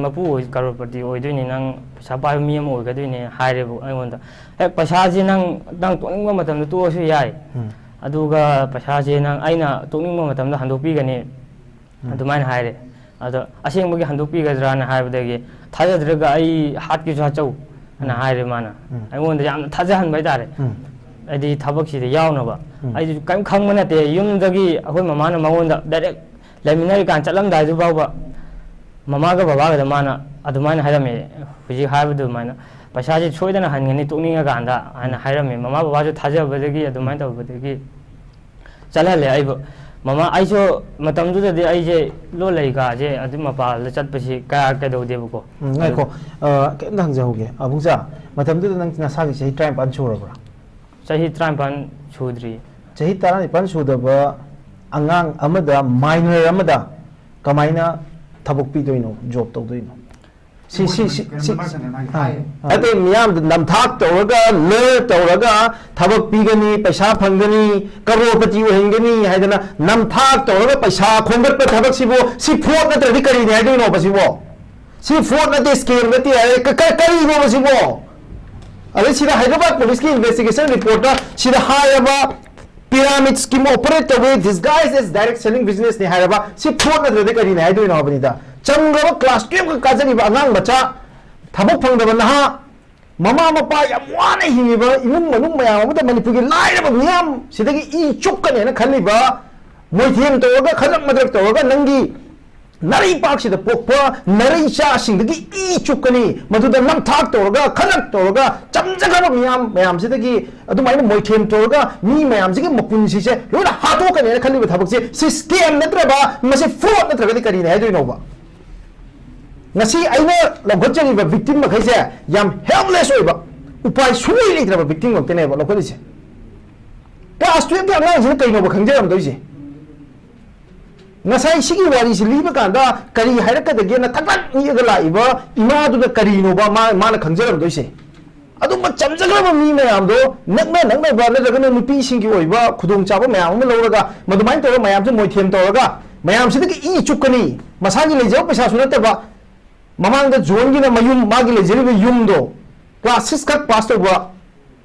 ꯀꯔꯣꯔꯄꯇꯤ ꯑꯣꯏꯗꯣꯏꯅꯤ ꯅꯪ ꯄꯩꯁꯥ ꯄꯥꯏꯕ ꯃꯤ ꯑꯃ ꯑꯣꯏꯒꯗꯣꯏꯅꯤ ꯍꯥꯏꯔꯦꯕ ꯑꯩꯉꯣꯟꯗ ꯍꯦꯛ ꯄꯩꯁꯥꯁꯤ ꯅꯪ ꯇꯣꯛꯅꯤꯡꯕ ꯃꯇꯝꯗ ꯇꯣꯛꯑꯁꯨ ꯌꯥꯏ ꯑꯗꯨꯒ ꯄꯩꯁꯥꯁꯤ ꯅꯪ ꯑꯩꯅ ꯇꯣꯛꯅꯤꯡꯕ ꯃꯇꯝꯗ ꯍꯟꯗꯣꯛꯄꯤꯒꯅꯤ ꯑꯗꯨꯃꯥꯏꯅ ꯍꯥꯏꯔꯦ ꯑꯗꯣ ꯑꯁꯦꯡꯕꯒꯤ ꯍꯟꯗꯣꯛꯄꯤꯒꯗ꯭ꯔꯥꯅ ꯍꯥꯏꯕꯗꯒꯤ ꯊꯥꯖꯗ꯭ꯔꯒ ꯑꯩ ꯍꯥꯠꯀꯦꯁꯨ ꯍꯥꯠꯆꯧ ꯑꯅ ꯍꯥꯏꯔꯦ ꯃꯥꯅ ꯑꯩꯉꯣꯟꯗ ꯌꯥꯝꯅ ꯊꯥꯖꯍꯟꯕ ꯍꯥꯏꯇꯥꯔꯦ ꯍꯥꯏꯗꯤ ꯊꯕꯛꯁꯤꯗ ꯌꯥꯎꯅꯕ ꯑꯩꯁꯨ ꯀꯔꯤꯝ ꯈꯪꯕ ꯅꯠꯇꯦ ꯌꯨꯝꯗꯒꯤ ꯑꯩꯈꯣꯏ ꯃꯃꯥꯅ ꯃꯉꯣꯟꯗ ꯗꯥꯏꯔꯦꯛ ꯂꯩꯃꯤꯟꯅꯔꯤꯀꯥꯟ ꯆꯠꯂꯝꯗꯥꯏꯗꯨ ꯐꯥꯎꯕ ꯃꯃꯥꯒ ꯕꯕꯥꯒꯗ ꯃꯥꯅ ꯑꯗꯨꯃꯥꯏꯅ ꯍꯥꯏꯔꯝꯃꯦ ꯍꯧꯖꯤꯛ ꯍꯥꯏꯕꯗꯨ ꯑꯗꯨꯃꯥꯏꯅ ꯄꯩꯁꯥꯁꯤ ꯁꯣꯏꯗꯅ ꯍꯟꯒꯅꯤ ꯇꯣꯛꯅꯤꯡꯉꯀꯥꯟꯗ ꯍꯥꯏꯅ ꯍꯥꯏꯔꯝꯃꯦ ꯃꯃꯥ ꯕꯕꯥꯁꯨ ꯊꯥꯖꯕꯗꯒꯤ ꯑꯗꯨꯃꯥꯏꯅ ꯇꯧꯕꯗꯒꯤ ꯆꯠꯍꯜꯂꯦ ꯑꯩꯕꯨ mama aiso matam du de ai je lo lei ga je adu mapa la chat pasi ka ka do de ko ngai ko ke nang ja hoge abung sa matam du nang na sa gi sei try pan chura bra sahi try pan chudri sei tara ni pan chu da ba angang amada minor amada kamaina thabuk pi doino job to doino si ate miyam nam thak toraga le toraga thabak pigani paisa phangani karopati ohingani haidana nam thak toraga paisa khongat pa thabak sibo si phot na tradi kari ne haidoi no pasibo si phot na de scale na ti ai kari no pasibo ale sida Hyderabad police ki investigation report ta sida hayaba pyramid scheme operate with this guys is direct selling business ne hayaba si phot na tradi kari ne haidoi no banida चंगब class 12 का काजनी अंगांग बच्चा थबक फंगदब नहा mama Mopa याम वाने हिंगिब इमुंग मनुंग मयाम अमदा मणिपुर की लाइरब मियाम सिदगी ई चुक्कने न खलिबा मोइथेम तोगा खलक मदरक तोगा नंगी नरी पाक सिद पोकपा नरी चा सिंदगी ई चुक्कनी मदुदा नम थाक तोगा खलक तोगा चमजगब मियाम मयाम सिदगी अदुमाइना मोइथेम तोगा मी मयाम सिगे मपुंसी से लोना हादोकने न खलिबा थबक से स्कैम नत्रबा मसे फ्रॉड नत्रगदी करी ने हाइदोइनोबा ngasi aina logotjani ba victim ma khaise yam helpless oiba upai sui leitra ba victim ngok tene ba lokoli se class 12 ba nang sin kaino ba khangje ram doise ngasai sigi wari si liba kanda kari hairaka da gena taklat ni ga laiba ima du da kari no ba ma na khangje ram doise adu ma chamjaga ba mi mayam do nakna ba na daga nupi singi oiba khudong chaba mayam ma loraga madumain to mayam se moithem to raga mayam se da i chukani masagi lejaw pesa sunate ba mamang da zone gi na mayum magi le jeli yum do classes ka pass to ba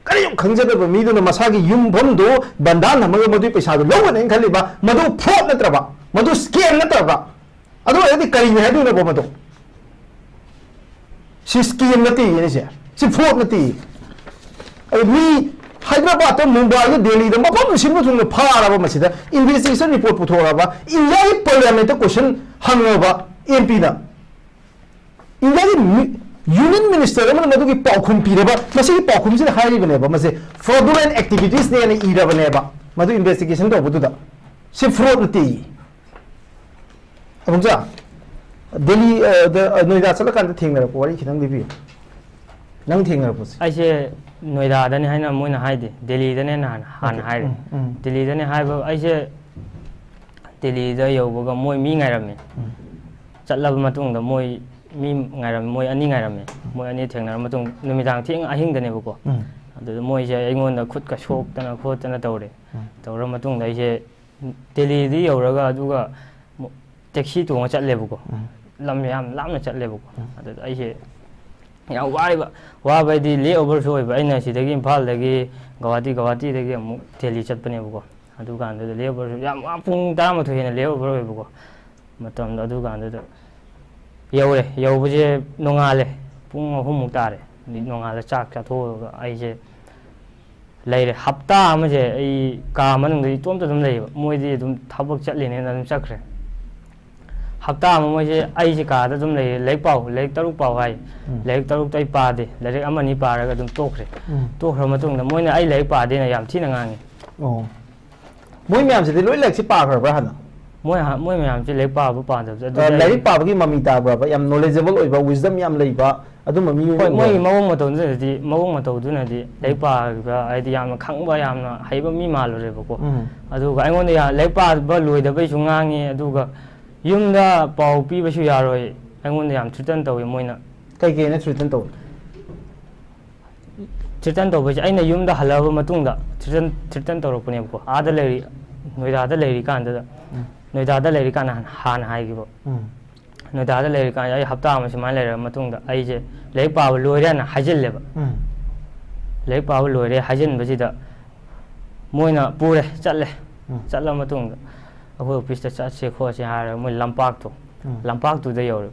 kari yum khangje ba mi do na masagi yum bom do bandan na magi madu paisa do lowa ne khali ba madu fraud na traba madu scam na traba adu edi kari ne hadu na ba madu si scam na ti ne se si fraud na ti mi Hyderabad to Mumbai to Delhi the mapam sin bu thung na phara ba masida investigation report puthora ba india hi parliament to question hangwa ba mp na India Union Minister amana madu ki paukhum pireba masi ki paukhum sin hairi bane ba mase fraudulent activities ne ani ira bane ba madu investigation to budu da se fraud ti abunja Delhi the Noida chala kan thing na ko wari khidang libi nang thing na pus ai se Noida da ni haina moina haide Delhi da ne han haire Delhi da ne haiba ai se Delhi da yoba ga moi mi ngai rame chatlaba matung da moi mi ngairam moi ani ngairam moi ani thengnar matung numidang thing ahing dane bako adu moi je aingon da khut ka shok tana khot tana tawre tawra matung da je Delhi di yoraga aduga taxi to nga chatle bako lam yam lamna chatle bako adu ai je ya wa ba di le over so ba aina sidagi imphal dagi Guwahati dagi amu Delhi chatpane bako adu kan da le over yam pung da ma thoina le over bako matam adu kan da yaubuje nongale pung ahum tare ni nongale chak cha tho ai je leire hapta ama je ai ka manung dei tom ta dum lei moi di dum thabak chatli ne dum chakre hapta ama moi je ai je ka da dum lei lek taruk pau hai lek taruk tai pa de lek amani pa ra ga dum tokre tokra matung da moi na ai lek pa de na yam thina ngangi moi myam se de loi lek si pa khar ba hana moi myam se lek pa bu pa da lek pa ba ki mami ta ba yam knowledgeable oi ba wisdom yam lei ba adu mami moi mawong ma ton di mawong ma to du na di lek pa ba ai di yam khang ba yam na hai ba mi ma lo re ba ko adu ga ai ngon ya lek pa ba loi da bai su ngangi adu ga yum da pau pi ba su ya roi ai ngon yam threaten to moi na kai ke na threaten to threaten to ba ai na yum da halaba matung da threaten to ro ko ne ko ada leri Noida da leri kan da Noida da leri kan han hai gi bo Noida da leri kan ai hafta ma simai leri matung da ai je lek pa ba loi na hajil le ba lek pa ba loi re hajin ba ji da moina pure chatle chatla matung da akoi office ta chat se kho se ha ra moi lampak tu da yor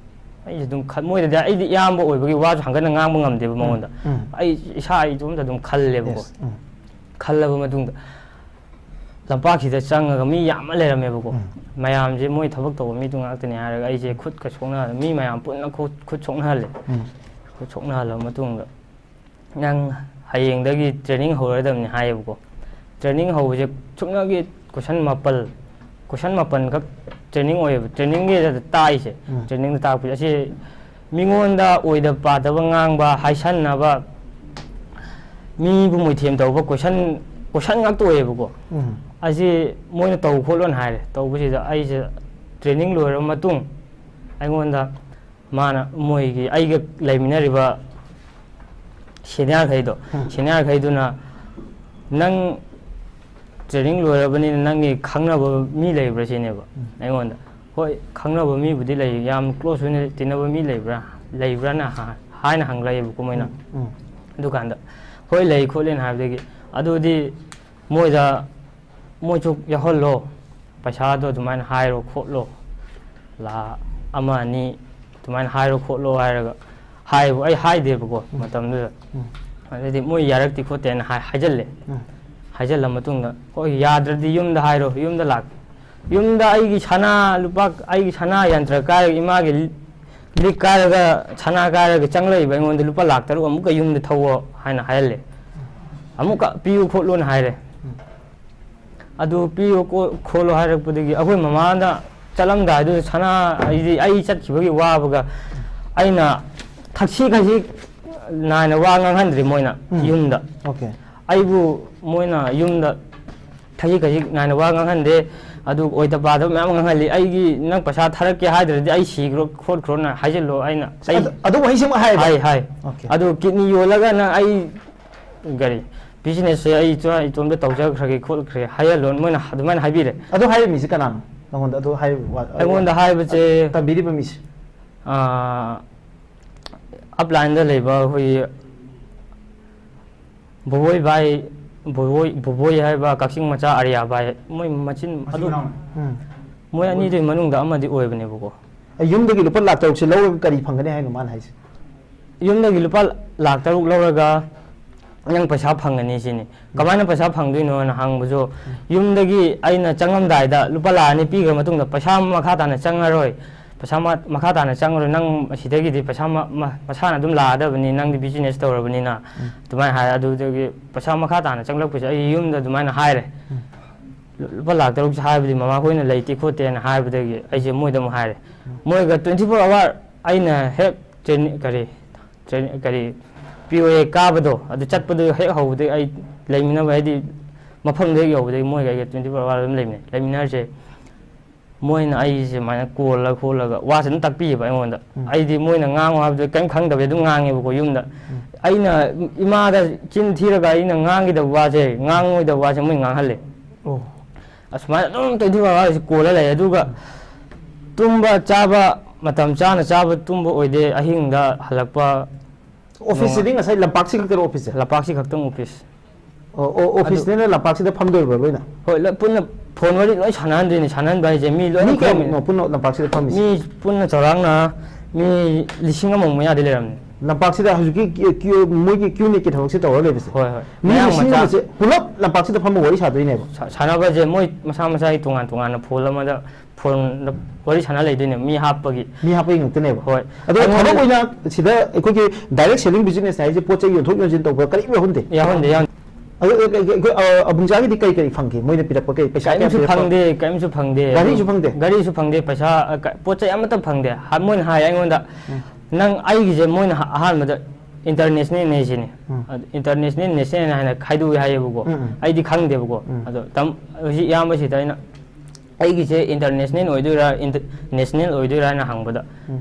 ai dum moi da ai di yam bo oi ba gi wa hang ga ngang ba ngam de ba mongon da ai isa ai dum da dum khal le ba ko khal la ba matung da lampak da chang ga mi yam le ra me ba ko mayam je moi thabak to mi tu ngak tani ha ra ai je khut ka chongna mi mayam pun na khut chongna le khut chongna la matung da nang hayeng da gi training ho ra dam ni hai ba ko training ho je chungna gi question mapal question ꯃꯥꯄꯟꯈꯛ training ꯑꯣꯏꯌꯦꯕ ꯇ꯭ꯔꯦꯅꯤꯡꯒꯤ ꯇꯥꯛꯏꯁꯦ ꯇ꯭ꯔꯦꯅꯤꯡꯗ ꯇꯥꯛꯄꯁꯦ ꯑꯁꯤ ꯃꯤꯉꯣꯟꯗ ꯑꯣꯏꯗ ꯄꯥꯗꯕ ꯉꯥꯡꯕ ꯍꯥꯏꯁꯟꯅꯕ ꯃꯤꯕꯨ ꯃꯣꯏꯊꯦꯝ ꯇꯧꯕ ꯀꯣꯏꯁꯟ ꯉꯥꯛꯇ ꯑꯣꯏꯌꯦꯕꯀꯣ ꯑꯁꯤ ꯃꯣꯏꯅ ꯇꯧ ꯈꯣꯠꯂꯣꯅ ꯍꯥꯏꯔꯦ ꯇꯧꯕꯁꯤꯗ ꯑꯩꯁꯦ ꯇ꯭ꯔꯦꯅꯤꯡ ꯂꯣꯏꯔꯕ ꯃꯇꯨꯡ ꯑꯩꯉꯣꯟꯗ ꯃꯥꯅ ꯃꯣꯏꯒꯤ ꯑꯩꯒ ꯂꯩꯃꯤꯟꯅꯔꯤꯕ ꯁꯦꯅꯤꯌꯔꯈꯩꯗꯨꯅ ꯅꯪ ꯇ꯭ꯔꯦꯅꯤꯡ ꯂꯣꯏꯔꯕꯅꯤꯅ ꯅꯪꯒꯤ ꯈꯪꯅꯕ ꯃꯤ ꯂꯩꯕ꯭ꯔꯥ ꯁꯤꯅꯦꯕ ꯑꯩꯉꯣꯟꯗ ꯍꯣꯏ ꯈꯪꯅꯕ ꯃꯤꯕꯨꯗꯤ ꯂꯩ ꯌꯥꯝ ꯀ꯭ꯂꯣꯖ ꯑꯣꯏꯅ ꯇꯤꯟꯅꯕ ꯃꯤ ꯂꯩꯕ꯭ꯔꯥꯅ ꯍꯥꯏꯅ ꯍꯪꯂꯛꯑꯦꯕꯀꯣ ꯃꯣꯏꯅ ꯑꯗꯨꯀꯥꯟꯗ ꯍꯣꯏ ꯂꯩ ꯈꯣꯠꯂꯦꯅ ꯍꯥꯏꯕꯗꯒꯤ ꯑꯗꯨꯗꯤ ꯃꯣꯏꯁꯨ ꯌꯥꯎꯍꯜꯂꯣ ꯄꯩꯁꯥꯗꯣ ꯑꯗꯨꯃꯥꯏꯅ ꯍꯥꯏꯔꯣ ꯈꯣꯠꯂꯣ ꯂꯥꯛ ꯑꯃ ꯑꯅꯤ ꯑꯗꯨꯃꯥꯏꯅ ꯍꯥꯏꯔꯣ ꯈꯣꯠꯂꯣ ꯍꯥꯏꯔꯒ ꯍꯥꯏꯕ ꯑꯩ ꯍꯥꯏꯗꯦꯕꯀꯣ ꯃꯇꯝꯗꯨꯗ ꯑꯗꯩꯗꯤ ꯃꯣꯏ ꯌꯥꯔꯛꯇꯦ ꯈꯣꯠꯇꯦꯅ ꯍꯥꯏꯖꯜꯂꯦ ꯍꯥꯏꯖꯜꯂ ꯃꯇꯨꯡꯗ ꯍꯣꯏ ꯌꯥꯗ꯭ꯔꯗꯤ ꯌꯨꯝꯗ ꯍꯥꯏꯔꯣ ꯌꯨꯝꯗ ꯑꯩꯒꯤ ꯁꯅꯥ ꯌꯟꯇ꯭ꯔ ꯀꯥꯏꯔꯒ ꯏꯃꯥꯒꯤ ꯂꯤꯛ ꯀꯥꯏꯔꯒ ꯁꯅꯥ ꯀꯥꯏꯔꯒ ꯆꯪꯂꯛꯏꯕ ꯑꯩꯉꯣꯟꯗ ꯂꯨꯄꯥ ꯂꯥꯛ 3 ꯑꯃꯨꯛꯀ ꯌꯨꯝꯗ ꯊꯧꯋꯣ ꯍꯥꯏꯅ ꯍꯥꯏꯍꯜꯂꯦ ꯑꯃꯨꯛꯀ ꯄꯤꯌꯨ ꯈꯣꯠꯂꯨꯅ ꯍꯥꯏꯔꯦ ꯑꯗꯨ ꯄꯤꯌꯨ ꯈꯣꯠꯂꯣ ꯍꯥꯏꯔꯛꯄꯗꯒꯤ ꯑꯩꯈꯣꯏ ꯃꯃꯥꯅ ꯆꯠꯂꯝꯗꯥꯏꯗꯨꯗ ꯁꯅꯥ ꯑꯩ ꯆꯠꯈꯤꯕꯒꯤ ꯋꯥꯕꯒ ꯑꯩꯅ ꯊꯛꯁꯤ ꯈꯖꯤꯛ ꯅꯥꯏꯅ ꯋꯥ ꯉꯥꯡꯍꯟꯗ꯭ꯔꯤ ꯃꯣꯏꯅ ꯌꯨꯝꯗ ꯑꯩꯕꯨ ꯃꯣꯏꯅ ꯌꯨꯝꯗ ꯊꯛꯁꯤ ꯈꯖꯤꯛ ꯅꯥꯏꯅ ꯋꯥ ꯉꯥꯡꯍꯟꯗꯦ ꯑꯗꯨ ꯑꯣꯏꯗ ꯄꯥꯗꯕ ꯃꯌꯥꯝ ꯉꯥꯡꯍꯜꯂꯤ ꯑꯩꯒꯤ ꯅꯪ ꯄꯩꯁꯥ ꯊꯥꯔꯛꯀꯦ ꯍꯥꯏꯗ꯭ꯔꯗꯤ ꯑꯩ ꯁꯤꯈ꯭ꯔꯣ ꯈꯣꯠꯈ꯭ꯔꯣꯅ ꯍꯥꯏꯖꯤꯜꯂꯣ ꯑꯩꯅ ꯑꯗꯨ ꯋꯥꯍꯩꯁꯤꯃ ꯍꯥꯏ ꯑꯗꯨ ꯀꯤꯗꯅꯤ ꯌꯣꯜꯂꯒ ꯅꯪ ꯑꯩ ꯕꯤꯖꯤꯅꯦꯁꯁꯦ ꯑꯩ ꯏꯇꯣꯝꯗ ꯇꯧꯖꯈ꯭ꯔꯒꯦ ꯈꯣꯠꯈ꯭ꯔꯦ ꯍꯥꯏꯍꯜꯂꯣ ꯃꯣꯏꯅ ꯑꯗꯨꯃꯥꯏꯅ ꯍꯥꯏꯕꯤꯔꯦ ꯑꯗꯨ ꯍꯥꯏꯔꯤꯕ ꯃꯤꯁꯤ ꯀꯅꯥꯅꯣ ꯅꯉꯣꯟꯗ ꯑꯗꯨ ꯑꯩꯉꯣꯟꯗ ꯍꯥꯏꯕꯁꯦ ꯇꯝꯕꯤꯔꯤꯕ ꯃꯤꯁꯤ ꯑꯞꯂꯥꯏꯟꯗ ꯂꯩꯕ ꯑꯩꯈꯣꯏꯒꯤ ꯕꯣꯕꯣꯏ ꯍꯥꯏꯕ ꯀꯛꯆꯤꯡ ꯃꯆꯥ ꯑꯔꯤꯌꯥ ꯚꯥꯏ ꯃꯣꯏ ꯃꯆꯤꯟ ꯑꯗꯨ ꯃꯣꯏ ꯑꯅꯤꯗꯨꯒꯤ ꯃꯅꯨꯡꯗ ꯑꯃꯗꯤ ꯑꯣꯏꯕꯅꯦꯕꯀꯣ ꯌꯨꯝꯗꯒꯤ ꯂꯨꯄꯥ ꯂꯥꯛ 3 ꯂꯧꯔꯒ ꯀꯔꯤ ꯐꯪꯒꯅꯤ ꯍꯥꯏꯅꯣ ꯃꯥꯅ ꯍꯥꯏꯁꯦ ꯌꯨꯝꯗꯒꯤ ꯂꯨꯄꯥ ꯂꯥꯛ 3 ꯂꯧꯔꯒ ꯅꯪ ꯄꯩꯁꯥ ꯐꯪꯒꯅꯤ ꯁꯤꯅꯤ ꯀꯃꯥꯏꯅ ꯄꯩꯁꯥ ꯐꯪꯗꯣꯏꯅꯣꯅ ꯍꯪꯕꯁꯨ ꯌꯨꯝꯗꯒꯤ ꯑꯩꯅ ꯆꯪꯉꯝꯗꯥꯏꯗ ꯂꯨꯄꯥ ꯂꯥꯛ 2 ꯄꯤꯈ꯭ꯔ ꯃꯇꯨꯡꯗ ꯄꯩꯁా ꯃꯈꯥ ꯇꯥꯅ ꯆꯪꯉꯔꯣꯏ ꯅꯪ ꯁꯤꯗꯒꯤꯗꯤ ꯄꯩꯁꯥ ꯃꯁꯥꯅ ꯑꯗꯨꯝ ꯂꯥꯛꯑꯗꯕꯅꯤ ꯅꯪꯗꯤ ꯕꯤꯖꯤꯅꯦꯁ ꯇꯧꯔꯕꯅꯤꯅ ꯑꯗꯨꯃꯥꯏꯅ ꯍꯥꯏ ꯑꯗꯨꯗꯒꯤ ꯄꯩꯁꯥ ꯃꯈꯥ ꯇꯥꯅ ꯆꯪꯂꯛꯄꯁꯦ ꯑꯩ ꯌꯨꯝꯗ ꯑꯗꯨꯃꯥꯏꯅ ꯍꯥꯏꯔꯦ ꯂꯨꯄꯥ ꯂꯥꯛ 3 ꯍꯥꯏꯕꯗꯤ ꯃꯃꯥꯈꯣꯏꯅ ꯂꯩꯇꯦ ꯈꯣꯠꯇꯦꯅ ꯍꯥꯏꯕꯗꯒꯤ ꯑꯩꯁꯦ ꯃꯣꯏꯗ ꯑꯃꯨꯛ ꯍꯥꯏꯔꯦ ꯃꯣꯏꯒ 24 ꯑꯋꯥꯔ ꯑꯩꯅ ꯍꯦꯛ ꯀꯔꯤ POA ꯀꯥꯕꯗꯣ ꯑꯗꯨ ꯆꯠꯄꯗꯣ ꯍꯦꯛ ꯍꯧꯕꯗꯒꯤ ꯑꯩ ꯂꯩꯃꯤꯟꯅꯕ ꯍꯥꯏꯗꯤ ꯃꯐꯝꯗ ꯍꯦꯛ ꯌꯧꯕꯗꯒꯤ ꯃꯣꯏꯒ ꯑꯩꯒ 24 ꯑꯋꯥꯔ ꯑꯗꯨꯝ ꯂꯩꯃꯤꯟꯅꯔꯁꯦ ꯃꯣꯏꯅ ꯑꯩꯁꯦ ꯁꯨꯃꯥꯏꯅ ꯀꯣꯜꯂ ꯈꯣꯠꯂꯒ ꯋꯥꯁꯦ ꯑꯗꯨꯝ ꯇꯥꯛꯄꯤꯌꯦꯕ ꯑꯩꯉꯣꯟꯗ ꯑꯩꯗꯤ ꯃꯣꯏꯅ ꯉꯥꯡꯉꯨ ꯍꯥꯏꯕꯗꯣ ꯀꯔꯤꯝ ꯈꯪꯗꯕꯩ ꯑꯗꯨꯝ ꯉꯥꯡꯉꯦꯕꯀꯣ ꯌꯨꯝꯗ ꯑꯩꯅ ꯏꯃꯥꯗ ꯆꯤꯟ ꯊꯤꯔꯒ ꯑꯩꯅ ꯉꯥꯡꯒꯗꯕ ꯋꯥꯁꯦ ꯉꯥꯡꯉꯣꯏꯗꯕ ꯋꯥꯁꯦ ꯃꯣꯏ ꯉꯥꯡꯍꯜꯂꯦ ꯑꯁꯨꯃꯥꯏꯅ ꯑꯗꯨꯝ 24 ꯑꯋꯥꯔꯁꯤ ꯀꯣꯜꯂ ꯂꯩ ꯑꯗꯨꯒ ꯇꯨꯝꯕ ꯆꯥꯕ ꯃꯇꯝ ꯆꯥꯅ ꯆꯥꯕ ꯇꯨꯝꯕ ꯑꯣꯏꯗꯦ ꯑꯍꯤꯡꯗ ꯍꯜꯂꯛꯄ ꯑꯣꯐꯤꯁꯁꯤꯗꯤ ꯉꯁꯥꯏ ꯂꯝꯄꯥꯛꯁꯤ ꯈꯛꯇꯔꯣ ꯑꯣꯐꯤꯁꯁꯦ ꯂꯝꯄꯥꯛꯁꯤ ꯈꯛꯇꯪ ꯑꯣꯐꯤꯁ ꯑꯣꯐꯤꯁꯅꯤꯅ ꯂꯝꯄꯥꯛꯁꯤꯗ ꯐꯝꯗꯣꯏꯕ ꯂꯣꯏꯅ ꯍꯣꯏ ꯄꯨꯟꯅ ꯐꯣꯟ ꯋꯥꯔꯤ ꯂꯣꯏ ꯁꯥꯟꯅꯍꯟꯗꯣꯏꯅꯤ ꯁꯥꯟꯅꯍꯟꯕ ꯍꯥꯏꯁꯦ ꯃꯤ ꯂꯣꯏꯅ ꯄꯨꯟꯅ ꯂꯝꯄꯥꯛꯁꯤꯗ ꯐꯝꯃꯤꯁꯤ ꯃꯤ ꯄꯨꯟꯅ ꯆꯥꯎꯔꯥꯛꯅ ꯃꯤ 1,000 ꯑꯃ ꯃꯌꯥꯗꯤ ꯂꯩꯔꯝꯅꯤ ꯂꯝꯄꯥꯛꯁꯤꯗ ꯍꯧꯖꯤꯛꯀꯤ ꯃꯣꯏꯒꯤ ꯀ꯭ꯌꯨꯅꯤꯛꯀꯤ ꯊꯕꯛꯁꯦ ꯇꯧꯔ ꯂꯩꯕꯁꯦ ꯍꯣꯏ ꯍꯣꯏ ꯃꯤ 1,000 ꯄꯨꯂꯞ ꯂꯝꯄꯥꯛꯁꯤꯗ ꯐꯝꯃ ꯋꯥꯔꯤ ꯁꯥꯗꯣꯏꯅꯦꯕ ꯁꯥꯟꯅꯕꯁꯦ ꯃꯣꯏ ꯃꯁꯥ ꯃꯁꯥꯒꯤ ꯇꯣꯉꯥꯟꯅ ꯐꯣꯟꯗ ꯋꯥꯔꯤ ꯁꯥꯟꯅ ꯂꯩꯗꯣꯏꯅꯦ ꯃꯤ ꯍꯥꯞꯄꯒꯤ ꯉꯥꯛꯇꯅꯦꯕ ꯍꯣꯏ ꯑꯗꯣ ꯊꯕꯛ ꯑꯣꯏꯅ ꯁꯤꯗ ꯑꯩꯈꯣꯏꯒꯤ ꯗꯥꯏꯔꯦꯛ ꯁꯦꯂꯤꯡ ꯕꯤꯖꯤꯅꯦꯁ ꯍꯥꯏꯁꯦ ꯄꯣꯠ ꯆꯩ ꯌꯣꯟꯊꯣꯛ ꯌꯣꯟꯁꯤꯟ ꯇꯧꯕ ꯀꯔꯤꯝ ꯌꯥꯎꯍꯟꯗꯦ ꯑꯕꯨꯡꯆꯥꯒꯤꯗꯤ ꯀꯔꯤ ꯐꯪꯈꯤ ꯃꯣꯏꯅ ꯄꯤꯔꯛꯄ ꯄꯩꯁꯥ ꯀꯔꯤꯝꯁꯨ ꯐꯪꯗꯦ ꯒꯥꯔꯤꯁꯨ ꯐꯪꯗꯦ ꯄꯩꯁꯥ ꯄꯣꯠ ꯆꯩ ꯑꯃꯠꯇ ꯐꯪꯗꯦ ꯃꯣꯏꯅ ꯍꯥꯏ ꯑꯩꯉꯣꯟꯗ ꯅꯪ ꯑꯩꯒꯤꯁꯦ ꯃꯣꯏꯅ ꯑꯍꯥꯟꯕꯗ ꯏꯟꯇꯔꯅꯦꯁꯅꯦꯜꯅꯦ ꯁꯤꯅꯤ ꯏꯟꯇꯔꯅꯦꯁꯅꯦꯜ ꯅꯦꯁꯅꯦꯜ ꯍꯥꯏꯅ ꯈꯥꯏꯗꯣꯛꯏ ꯍꯥꯏꯌꯦꯕꯀꯣ ꯑꯩꯗꯤ ꯈꯪꯗꯦꯕꯀꯣ ꯑꯗꯣ ꯍꯧꯖꯤꯛ ꯏꯌꯥꯝꯕꯁꯤꯗ ꯑꯩꯅ ꯑꯩꯒꯤꯁꯦ ꯏꯟꯇꯔꯅꯦꯁꯅꯦꯜ ꯑꯣꯏꯗꯣꯏꯔꯥ ꯅꯦꯁꯅꯦꯜ ꯑꯣꯏꯗꯣꯏꯔꯥ ꯍꯥꯏꯅ ꯍꯪꯕꯗ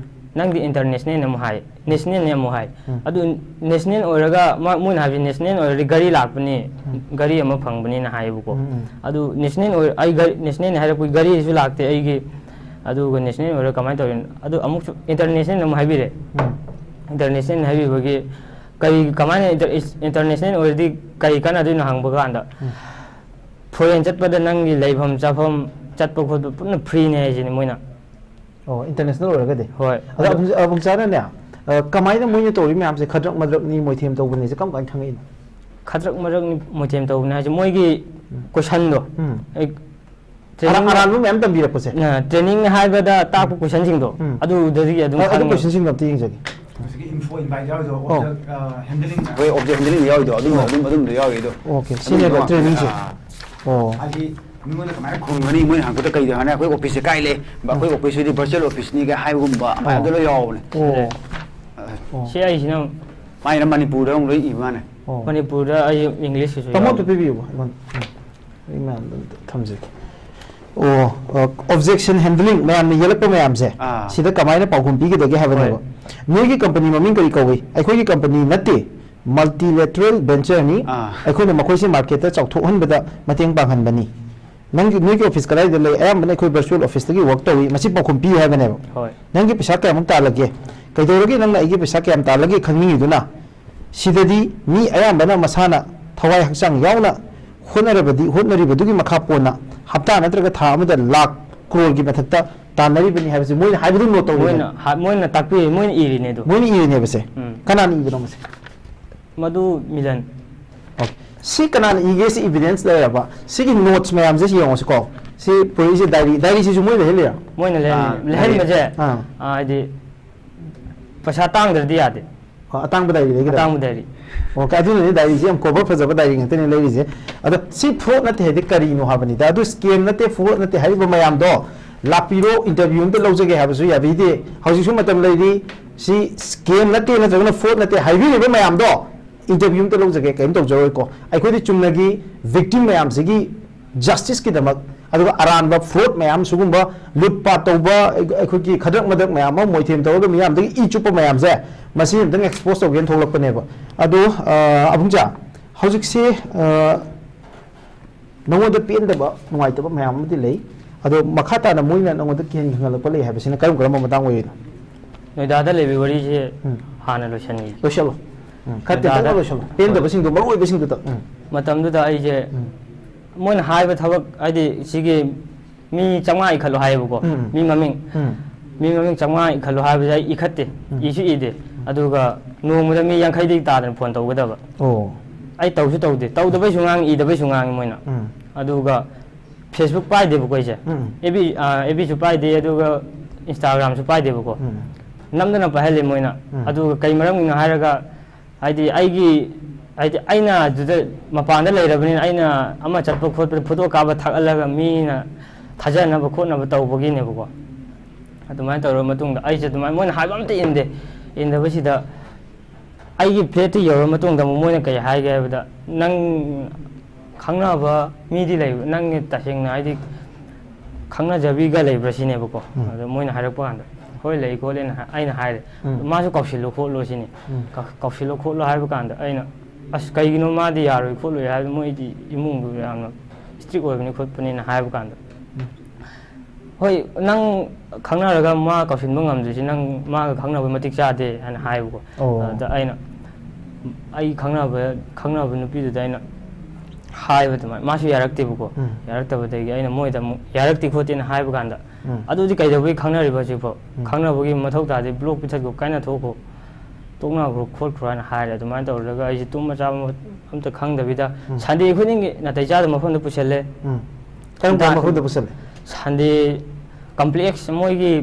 ꯅꯪꯗꯤ ꯏꯟꯇꯔꯅꯦꯁꯅꯦꯜ ꯑꯃꯨꯛ ꯍꯥꯏ ꯅꯦꯁꯅꯦꯜꯅꯦ ꯑꯃꯨꯛ ꯍꯥꯏ ꯑꯗꯨ ꯅꯦꯁꯅꯦꯜ ꯑꯣꯏꯔꯒ ꯃꯣꯏꯅ ꯍꯥꯏꯕꯁꯤ ꯅꯦꯁꯅꯦꯜ ꯑꯣꯏꯔꯗꯤ ꯒꯥꯔꯤ ꯂꯥꯛꯄꯅꯤ ꯒꯥꯔꯤ ꯑꯃ ꯐꯪꯕꯅꯤꯅ ꯍꯥꯏꯌꯦꯕꯀꯣ ꯑꯗꯨ ꯅꯦꯁꯅꯦꯜ ꯑꯣꯏ ꯑꯩ ꯅꯦꯁꯅꯦꯜ ꯍꯥꯏꯔꯛꯄꯒꯤ ꯒꯥꯔꯤꯁꯨ ꯂꯥꯛꯇꯦ ꯑꯩꯒꯤ ꯑꯗꯨꯒ ꯅꯦꯁꯅꯦꯜ ꯑꯣꯏꯔꯒ ꯀꯃꯥꯏꯅ ꯇꯧꯔꯤꯅꯣ ꯑꯗꯨ ꯑꯃꯨꯛꯁꯨ ꯏꯟꯇꯔꯅꯦꯁꯅꯦꯜ ꯑꯃꯨꯛ ꯍꯥꯏꯕꯤꯔꯦ इंटरनेशनल है कई कमाने इंटरनेशनल ओरदी कई कानादुनो हंगबा कांदा फोरेन चटपद नंगी लेफम चाफम चटप खोद पुन फ्री ने जिनि मोइना ओ इंटरनेशनल ओरगदे होय अदा बुंचाना ने कमाइना मोइने तोरि म्याम से खद्रक मद्रक नि मोइथेम तौबने से कम कान खंगै खद्रक मद्रक नि मोइथेम तौबने हाजे मोइगी क्वेश्चन दो अरालु मैम तंबिरपसे ट्रेनिंग हाइबदा ताकु क्वेश्चन सिंग दो अदु ददि अदु क्वेश्चन सिंग दम तिंग जगे info invite yawido object handling object handling yawido adum yawido okay senior training se ali ꯃꯤꯉꯣꯟꯗ ꯀꯃꯥꯏꯅ ꯈꯨꯝꯒꯅꯤ ꯃꯣꯏꯅ ꯍꯪꯕꯗ ꯀꯩꯗ ꯍꯥꯏꯅ ꯑꯩꯈꯣꯏ ꯑꯣꯐꯤꯁꯁꯦ ꯀꯥꯏ ꯂꯩ ꯑꯩꯈꯣꯏ ꯑꯣꯐꯤꯁꯁꯤꯗꯤ ꯚꯔꯆꯨꯋꯦꯜ ꯑꯣꯐꯤꯁꯅꯤꯒ ꯍꯥꯏꯕꯒꯨꯝꯕ ꯃꯌꯥꯝꯗꯣ ꯂꯣꯏ ꯌꯥꯎꯕꯅꯦ ꯁꯤ ꯑꯩꯁꯤꯅ ꯃꯥꯏꯅ ꯃꯅꯤꯄꯨꯔꯗ ꯑꯃꯨꯛ ꯂꯣꯏ ꯏꯕ ꯃꯥꯅꯦ ꯃꯅꯤꯄꯨꯔꯗ ꯑꯩ ꯏꯪꯂꯤꯁꯀꯤꯁꯨ ꯇꯃꯣꯇꯣ ꯄꯤꯕꯤꯌꯨꯕ ꯑꯩ ꯃꯌꯥꯝꯗ ꯊꯝꯖꯒꯦ objection handling ꯃꯌꯥꯝꯅ ꯌꯦꯜꯂꯛꯄ ꯃꯌꯥꯝꯁꯦ ꯁꯤꯗ ꯀꯃꯥꯏꯅ ꯄꯥꯎꯈꯨꯝ ꯄꯤꯒꯗꯒꯦ ꯍꯥꯏꯕꯅꯦꯕ ꯅꯣꯏꯒꯤ ꯀꯝꯄꯅꯤ ꯃꯃꯤꯡ ꯀꯔꯤ ꯀꯧꯏ ꯑꯩꯈꯣꯏꯒꯤ ꯀꯝꯄꯅꯤ ꯅꯠꯇꯦ multilateral venture ni ꯑꯩꯈꯣꯏꯅ ꯃꯈꯣꯏꯁꯦ ꯃꯥꯔꯀꯦꯠꯇ ꯆꯥꯎꯊꯣꯛꯍꯟꯕꯗ ꯃꯇꯦꯡ ꯄꯥꯡꯍꯟꯕꯅꯤ ꯅꯪꯒꯤ ꯅꯣꯏꯒꯤ ꯑꯣꯐꯤꯁ ꯀꯗꯥꯏꯗ ꯂꯩ ꯑꯌꯥꯝꯕꯅ ꯑꯩꯈꯣꯏ ꯚꯔꯆꯨꯋꯦꯜ ꯑꯣꯐꯤꯁꯇꯒꯤ ꯋꯥꯔꯛ ꯇꯧꯏ ꯃꯁꯤ ꯄꯥꯎꯈꯨꯝ ꯄꯤꯌꯨ ꯍꯥꯏꯕꯅꯦꯕ ꯅꯪꯒꯤ ꯄꯩꯁꯥ ꯀꯌꯥꯃꯨꯛ ꯇꯥꯜꯂꯒꯦ ꯀꯩꯗꯧꯔꯒꯦ ꯅꯪꯅ ꯑꯩꯒꯤ ꯄꯩꯁꯥ ꯀꯌꯥꯝ ꯇꯥꯜꯂꯒꯦ ꯈꯪꯅꯤꯡꯉꯤꯗꯨꯅ ꯁꯤꯗꯗꯤ ꯃꯤ ꯑꯌꯥꯝꯕꯅ ꯃꯁꯥꯅ ꯊꯋꯥꯏ ꯍꯛꯆꯥꯡ ꯌꯥꯎꯅ ꯍꯣꯠꯅꯔꯤꯕꯗꯨꯒꯤ ꯃꯈꯥ ꯄꯣꯟꯅ ꯍꯞꯇꯥ ꯅꯠꯇ꯭ꯔꯒ ꯊꯥ ꯑꯃꯗ ꯂꯥꯛ ꯀ꯭ꯔꯣꯔꯒꯤ ꯃꯊꯛꯇ ꯇꯥꯟꯅꯔꯤꯕꯅꯤ ꯍꯥꯏꯕꯁꯤ ꯃꯣꯏꯅ ꯍꯥꯏꯕꯗꯨ ꯅꯣꯠ ꯇꯧꯔꯤꯕꯅꯤ ꯃꯣꯏꯅ ꯇꯥꯛꯄꯤ ꯃꯣꯏꯅ ꯏꯔꯤꯅꯦ ꯑꯗꯨ ꯃꯣꯏꯅ ꯏꯔꯤꯅꯦꯕꯁꯦ ꯀꯅꯥꯅ ꯏꯕꯅꯣ ꯃꯁꯦ ꯃꯗꯨ ꯃꯤꯂꯟ ꯁꯤ ꯀꯅꯥꯅ ꯏꯒꯦ ꯁꯤ ꯏꯕꯤꯗꯦꯟꯁ ꯂꯩꯔꯕ ꯁꯤꯒꯤ ꯅꯣꯠꯁ ꯃꯌꯥꯝꯁꯦ ꯌꯦꯡꯉꯣꯁꯤꯀꯣ ꯁꯤ ꯄꯨꯔꯛꯏꯁꯦ ꯗꯥꯏꯔꯤꯁꯤꯁꯨ ꯃꯣꯏ ꯂꯩꯍꯜꯂꯤꯔ ꯃꯣꯏꯅ ꯂꯩꯍꯟꯕꯁꯦ ꯍꯥꯏꯗꯤ ꯄꯩꯁꯥ ꯇꯥꯡꯗ꯭ꯔꯗꯤ ꯌꯥꯗꯦ ꯑꯇꯥꯡꯕ ꯗꯥꯏꯔꯤ ꯂꯩꯒꯗ꯭ꯔꯥ ꯑꯇꯥꯡꯕ ꯗꯥꯏꯔꯤ ꯑꯣꯀꯦ ꯑꯗꯨꯅꯅꯤ ꯗꯥꯏꯔꯤꯁꯦ ꯌꯥꯝ ꯀꯣꯕꯔ ꯐꯖꯕ ꯗꯥꯏꯔꯤ ꯉꯥꯛꯇꯅꯤ ꯂꯩꯔꯤꯁꯦ ꯑꯗꯣ ꯁꯤ ꯐ꯭ꯔꯣꯗ ꯅꯠꯇꯦ ꯍꯥꯏꯗꯤ ꯀꯔꯤꯅꯣ ꯍꯥꯏꯕꯅꯤꯗ ꯑꯗꯨ ꯁ꯭ꯀꯦꯝ ꯅꯠꯇꯦ ꯐ꯭ꯔꯣꯗ ꯅꯠꯇꯦ ꯍꯥꯏꯔꯤꯕ ꯃꯌꯥꯝꯗꯣ ꯂꯥꯛꯄꯤꯔꯣ ꯏꯟꯇꯔꯚ꯭ꯌꯨ ꯑꯝꯇ ꯂꯧꯖꯒꯦ ꯍꯥꯏꯕꯁꯨ ꯌꯥꯕꯤꯗꯦ ꯍꯧꯖꯤꯛꯁꯨ ꯃꯇꯝ ꯂꯩꯔꯤ ꯁꯤ ꯁ꯭ꯀꯦꯝ ꯅꯠꯇꯦ ꯅꯠꯇ꯭ꯔꯒꯅ ꯐ꯭ꯔꯣꯗ ꯅꯠꯇꯦ ꯍꯥꯏꯕꯤꯔꯤꯕ ꯃꯌꯥꯝꯗോ ꯏꯟꯇꯔꯚ꯭ꯌꯨ ꯑꯝꯇ ꯂꯧꯖꯒꯦ ꯀꯔꯤꯝ ꯇꯧꯖꯔꯣꯏꯀꯣ ꯑꯩꯈꯣꯏꯗꯤ ꯆꯨꯝꯅꯒꯤ victim ꯃꯌꯥꯝꯁꯤꯒꯤ ꯖꯁꯇꯤꯁꯀꯤꯗꯃꯛ ꯑꯗꯨꯒ ꯑꯔꯥꯟꯕ ꯐ꯭ꯔꯣꯗ ꯃꯌꯥꯝ ꯁꯤꯒꯨꯝꯕ ꯂꯨꯠꯄꯥꯠ ꯇꯧꯕ ꯑꯩꯈꯣꯏꯒꯤ ꯈꯗ꯭ꯔꯛ ꯃꯗ꯭ꯔꯛ ꯃꯌꯥꯝ ꯑꯃ ꯃꯣꯏꯊꯦꯝ ꯇꯧꯔꯒ ꯃꯤꯌꯥꯝꯗꯒꯤ ꯏ ꯆꯨꯞꯄ ꯃꯌꯥꯝꯁꯦ ꯃꯁꯤ ꯑꯝꯇꯪ ꯑꯦꯛꯁꯄꯣꯖ ꯇꯧꯒꯦꯅ ꯊꯣꯛꯂꯛꯄꯅꯦꯕ ꯑꯗꯣ ꯑꯕꯨꯡꯆꯥ ꯍꯧꯖꯤꯛꯁꯦ ꯅꯉꯣꯟꯗ ꯄꯦꯟꯗꯕ ꯅꯨꯡꯉꯥꯏꯇꯕ ꯃꯌꯥꯝ ꯑꯃꯗꯤ ꯂꯩ ꯑꯗꯣ ꯃꯈꯥ ꯇꯥꯅ ꯃꯣꯏꯅ ꯅꯉꯣꯟꯗ ꯀꯤꯍꯟ ꯈꯪꯍꯜꯂꯛꯄ ꯂꯩ ꯍꯥꯏꯕꯁꯤꯅ ꯀꯔꯝꯕ ꯃꯇꯥꯡ ꯑꯣꯏꯔꯤꯅꯣ ꯅꯣꯏꯗꯥꯗ ꯂꯩꯕ ꯋꯥꯔꯤꯁꯦ ꯍꯥꯟꯅ ꯂꯣꯏꯁꯟꯒꯤ ꯂꯣꯏꯁꯜꯂꯣ ꯈꯔ ꯂꯣꯏꯁꯜꯂꯣ ꯄꯦꯟꯗꯕꯁꯤꯡꯗꯣ ꯃꯔꯨ ꯑꯣꯏꯕꯁꯤꯡꯗꯨꯗ ꯃꯇꯝꯗꯨꯗ ꯑꯩꯁꯦ ꯃꯣꯏꯅ ꯍꯥꯏꯕ ꯊꯕꯛ ꯍꯥꯏꯗꯤ ꯁꯤꯒꯤ ꯃꯤ 500 इखꯜꯂꯣ ꯍꯥꯏꯌꯦꯕꯀꯣ ꯃꯤ ꯃꯃꯤꯡ 500 इखꯜꯂो ꯍꯥꯏꯕꯁꯦ ꯑꯩ इखꯠꯇꯦ इसु इदे ꯑꯗꯨꯒ ꯅꯣꯡꯃꯗ ꯃꯤ 50ꯗꯒꯤ ꯇꯥꯗꯅ ꯐꯣꯟ ꯇꯧꯒꯗꯕ ꯑꯩ ꯇꯧꯁꯨ ꯇꯧꯗꯦ ꯇꯧꯗꯕꯩꯁꯨ ꯉꯥꯡ ꯏꯗꯕꯩꯁꯨ ꯉꯥꯡ ꯃꯣꯏꯅ ꯑꯗꯨꯒ ꯐꯦꯁꯕꯨꯛ ꯄꯥꯏꯗꯦꯕꯀꯣ ꯑꯩꯁꯦ एबीꯁꯨ ꯄꯥꯏꯗꯦ ꯑꯗꯨꯒ इंस्टाग्रामꯁꯨ पाइदेबको नमदना पाहले मोइना अदुगा कई मरमगिना हायरगा हाइदि आइगी हाइदि आइना जुदा मपानदा लेरबनि आइना अमा चटप खोट फोटो काबा थागलगा मीना थाजनब खोटनब तौबगिनेबको अदुमाय तौर मतुंग आइसे अदुमाय मोइना हाइबा अमते इनदे इनदबसिदा आइगी प्लेट यौर मतुंग द मोइना कई हाइगे हाइबदा नंग खंगनाबा मीदि लेब नंग तसेंगना हाइदि खंगना जबीगा लेब्रसिनेबको अदु मोइना हाइरकपा कांदा होय लेई खोलेना आइना हाइरे मासु कौशिलो खोलो सिने कौशिलो खोलो हाइबा कांदा आइना अस कईगिनो मादि यारोय खोलो हाइबा मोइदि इमुंगु यामना स्ट्रिक्ट ओइबनि खोटपनिना हाइबा कांदा होय नंग खंगनारगा मा कौशिनबा ngamजि नंग मा खंगनाबा मतिक चादे हाना हाइबको अदा आइना आई खंगनाबा नुपीदुदा आइना हाइबा तमा मासु यारक्तेबको यारक्तबदगी आइना मोइदा यारक्ति खोतेना हाइबा कांदा अदुदि कइदबई खंगनारिबसिफो खंगनाबगी मथौ तादे ब्लॉक पिथगो काइना थोको तोंना ग्रो खोलख्राना हाइरे अदुमाइन तौरगा आइजि तुम चाबा अमत खंगदबिदा संडे खुदिंग नतै चाद मफमदा पुछले कम मफमदा पुछले संडे कॉम्प्लेक्स मोइगी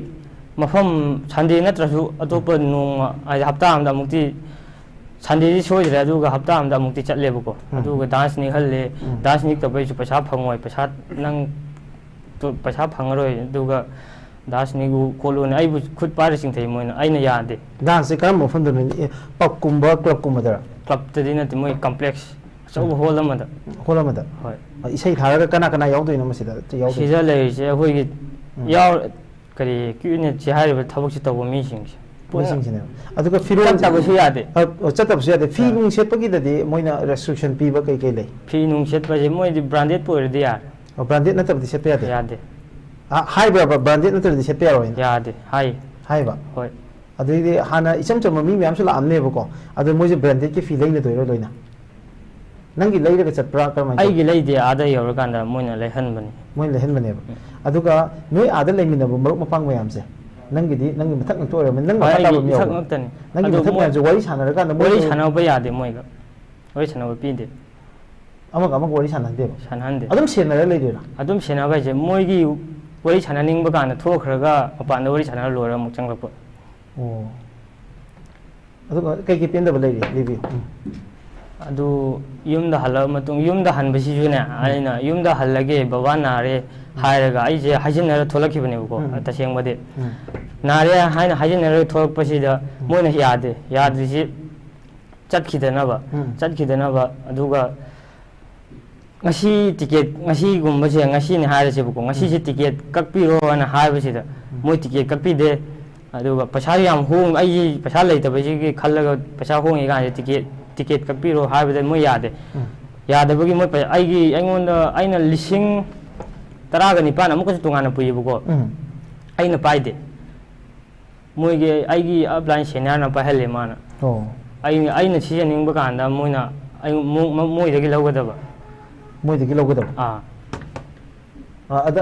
मफम संडे नत्रसु अतोप नोंग आइ हप्ता अमदा मुक्ति संडे सोइद्रे अदुगा हप्ता अमदा मुक्ति चटलेबको अदुगा डांस निहल्ले डांस निक तबैसु पैसा फंगोय पैसा नंग तो पैसा फंगरोय अदुगा डांस निगु कोलोन आइबु खुद पारे सिंथै मोइना आइना यादे डांस कम मफमदा पब कुंबा क्लब कुंबदा क्लब तदि नति मोइ कॉम्प्लेक्स सब होल अमदा होय इसै थारगा कना कना यावदोइनो मसिदा यावदो सिजा लेइसे होइगी याव करी क्यूने छि हाइबा थबकसि तबो मीसिंगसे मीसिंगसिने अदुगा फिरोन तबसु यादे चतबसु यादे फी नुंग सेटपगिददि मोइना रेस्ट्रिक्शन पीबा कई कई लै फी नुंग सेटपजे मोइदि ब्रांडेड पोरदि यार ब्रांडेड नतबदि सेटपा यादे यादे हाइबा ब्रांडेड नतबदि सेटपा यारोय यादे हाइबा होय अदुदि हाना इचम चम मी म्यामसु लामनेबको अदु मोइजे ब्रांडेड के फी लैना दोइरो लोइना नंगी लैरगा चटप्रा करमा आइगी लैदे आदा यौरकांदा मोइना लैहनबनी मोइना लैहनबनेबा अदुगा नोइ आदा लैमिनबो मरुक मपांग मयामसे नंगी मथक नंग तोरम नंग मथाबो मियो मथक नंगतनी नंगी मथक मयामसे वरी सानरकांदा वरी सानबा यादे मोइगा वरी सानबा पीदे अमग वरी सानहंदेबा सानहंदे अदुम सेनरा लैदेरा अदुम सेनाबाइजे मोइगी वरी साननिंगबा कांदा थोखरगा मपांदा वरी सानरा लोरा मुक चंगलपो ओ अदुगा कई पेंदबा लैरि लिबि ꯑꯗꯨ ꯌꯨꯝꯗ ꯍꯜꯂꯛꯑ ꯃꯇꯨꯡ ꯌꯨꯝꯗ ꯍꯟꯕꯁꯤꯁꯨꯅꯦ ꯑꯩꯅ ꯌꯨꯝꯗ ꯍꯜꯂꯒꯦ ꯕꯕꯥ ꯅꯥꯔꯦ ꯍꯥꯏꯔꯒ ꯑꯩꯁꯦ ꯍꯥꯏꯖꯤꯟꯅꯔ ꯊꯣꯛꯂꯛꯈꯤꯕꯅꯦꯕꯀꯣ ꯇꯁꯦꯡꯕꯗꯤ ꯅꯥꯔꯦ ꯍꯥꯏꯅ ꯍꯥꯏꯖꯤꯟꯅꯔꯒ ꯊꯣꯛꯂꯛꯄꯁꯤꯗ ꯃꯣꯏꯅ ꯌꯥꯗ꯭ꯔꯤꯁꯤ ꯆꯠꯈꯤꯗꯅꯕ ꯑꯗꯨꯒ ngasi tiket ngasi gumbase ngasi ni hairase buko ngasi si tiket kakpiro ana haibasida moi tiket kakpide aduga paisa yam hong ai paisa leitabasi gi khallaga paisa hongi ga tiket kakpiro haibada moi yadabagi moi aigi aingonda aina lising taraga nipan amuka tungana puyi buko aina paide moi ge aigi upline senior na pahale mana aina sijaningba kanda moina moi dagi lawgadaba मोइदगी लौगदब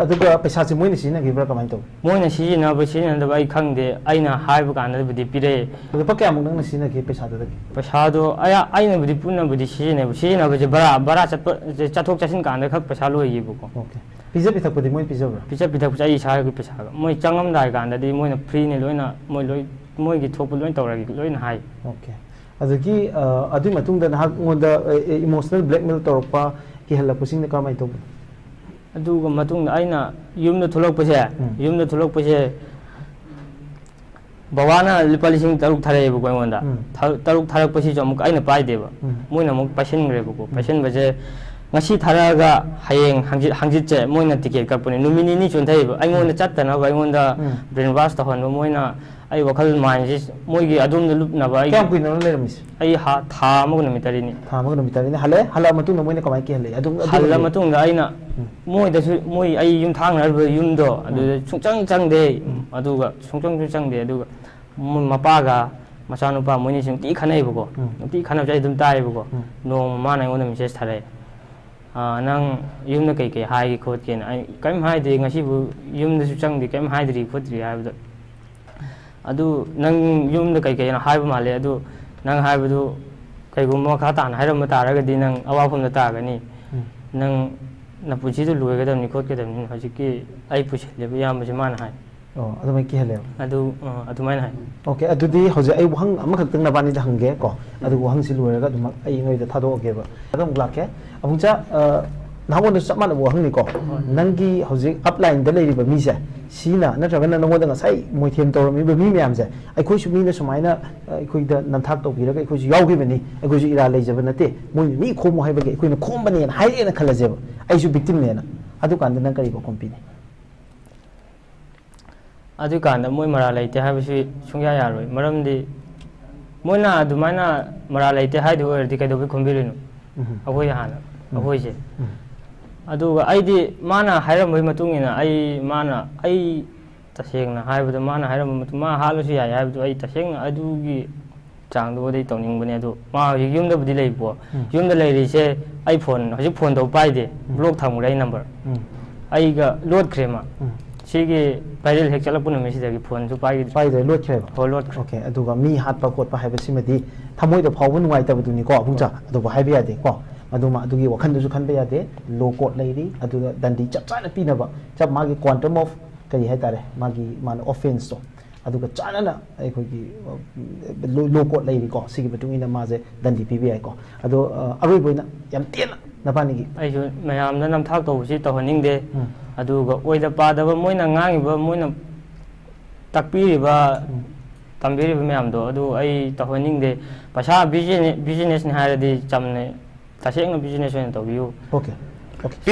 अदुगा पैसा से मोइने सिना गिब्रा कमाइन तो मोइने सिना आई खंगदे आइना HYBE कानद बुदि पिरे लुपा क्या मुंग नंग सिना के पैसा दो आइना बुदि पुना बुदि सिना बजे बरा चथोक चसिन कानद खक पैसा लोइ बुको ओके पिजा पिथक बुदि मोइ पिजा आई सार के पैसा मोइ चंगम दाय कानदि मोइना फ्री ने लोइना मोइ गी थोप लोइन तौरगी लोइना हाइ ओके अदगी अदुइ मतुंग द नहा ओंदा इमोशनल ब्लैकमेल तौरपा कि हल्लपसिंग ने कमाइ तो अदुगा मतुंग आइना युमदा थोलकपसे बवाना लुपा लिसिंग तरुक थारेबो को ओंदा तरुक थारकपसि जो अमुक आइना पाइदेबा मोइना अमुक पाइसिनग्रेबो पाइसिनबजे ngasi tharaga hayeng hangjitche moina ticket kapune numini ni chunthaiba aingonda chattana ba aingonda brain wash ta hon moina ai wakhal mind ji moigi adum da lupna ba ai kam kuina leramis ai ha tha amuk namitari ni hala matung moina kamai ki hale adum hala matung da aina moi da moi ai yum thang na yum do adu chungchang de aduga chungchang de aduga mapaga machanupa moini sing ti khanai buko ti khanab jai dum tai buko no ma na ngon message thare nang yum na kai hai khot ken ai kaim hai de ngasi bu yum da chang de kaim hai dri khotri hai bu adu nang yum da kai na hai bu male adu nang hai bu kai gum ma kha ta na hai ram ta ra ga di nang awa phum da ta ga ni nang na puchi du loi ga dam ni khot ga dam ni haji ki ai puchi le bu yam ma na hai adu mai ki hale adu mai hai okay adu di hoje ai wang am khak tang na bani da hangge ko adu wang si loi ga dum ai ngoi da thado ge ba adam glak ke abungcha nahon da chapman bo hangni ko nangi hoje upline da leiri ba mi se sina na traga na ngo da ngasai moi them to mi ba mi myam se ai khoi su mi na sumaina ai khoi da nam thak to bi ra ai khoi su yaw gi bani ai khoi su ira lei jaba nate moi mi khom mo hai ba ge ai khoi na khom bani hai le na khala je ba ai su victim ne na adu kan da na kari ko kompi ne adu kan da moi mara leite ha bisi sungya ya loi maramdi moina adu maina mara leite hai do er di kai do bi khombirinu agoi hana agoi je aduga aidi mana hairam bai matungina ai mana ai tasengna haibada mana hairam matung ma halusi ya haibadu ai tasengna adugi changdo dei tawning bane adu ma yumda budi leibo yumda leiri se ai phone hoji phone do paide block thamurai number ai ga load krema sigi viral hek chala punami sidagi phone su paide load krema ho load okay aduga mi hat pa kot pa haibasi madi thamoi da phawbu nuai tabuduni ko abungcha aduba haibi ade ko aduma adugi wakhan du khan be yade low court lairi aduga dandi chap chana pinaba chap magi quantum of kari hai tare magi man offense to aduga chana na ai khoi gi low court lairi ko sigi betung ina maje dandi pbi ko adu aroi boina yam tena napani gi ai ju mayam na nam thak to si to haning de aduga oida padaba moina ngangi ba moina takpiri ba tambiri ba mayam do adu ai to haning de pasha business ni hairadi chamne tasengna business oin to view okay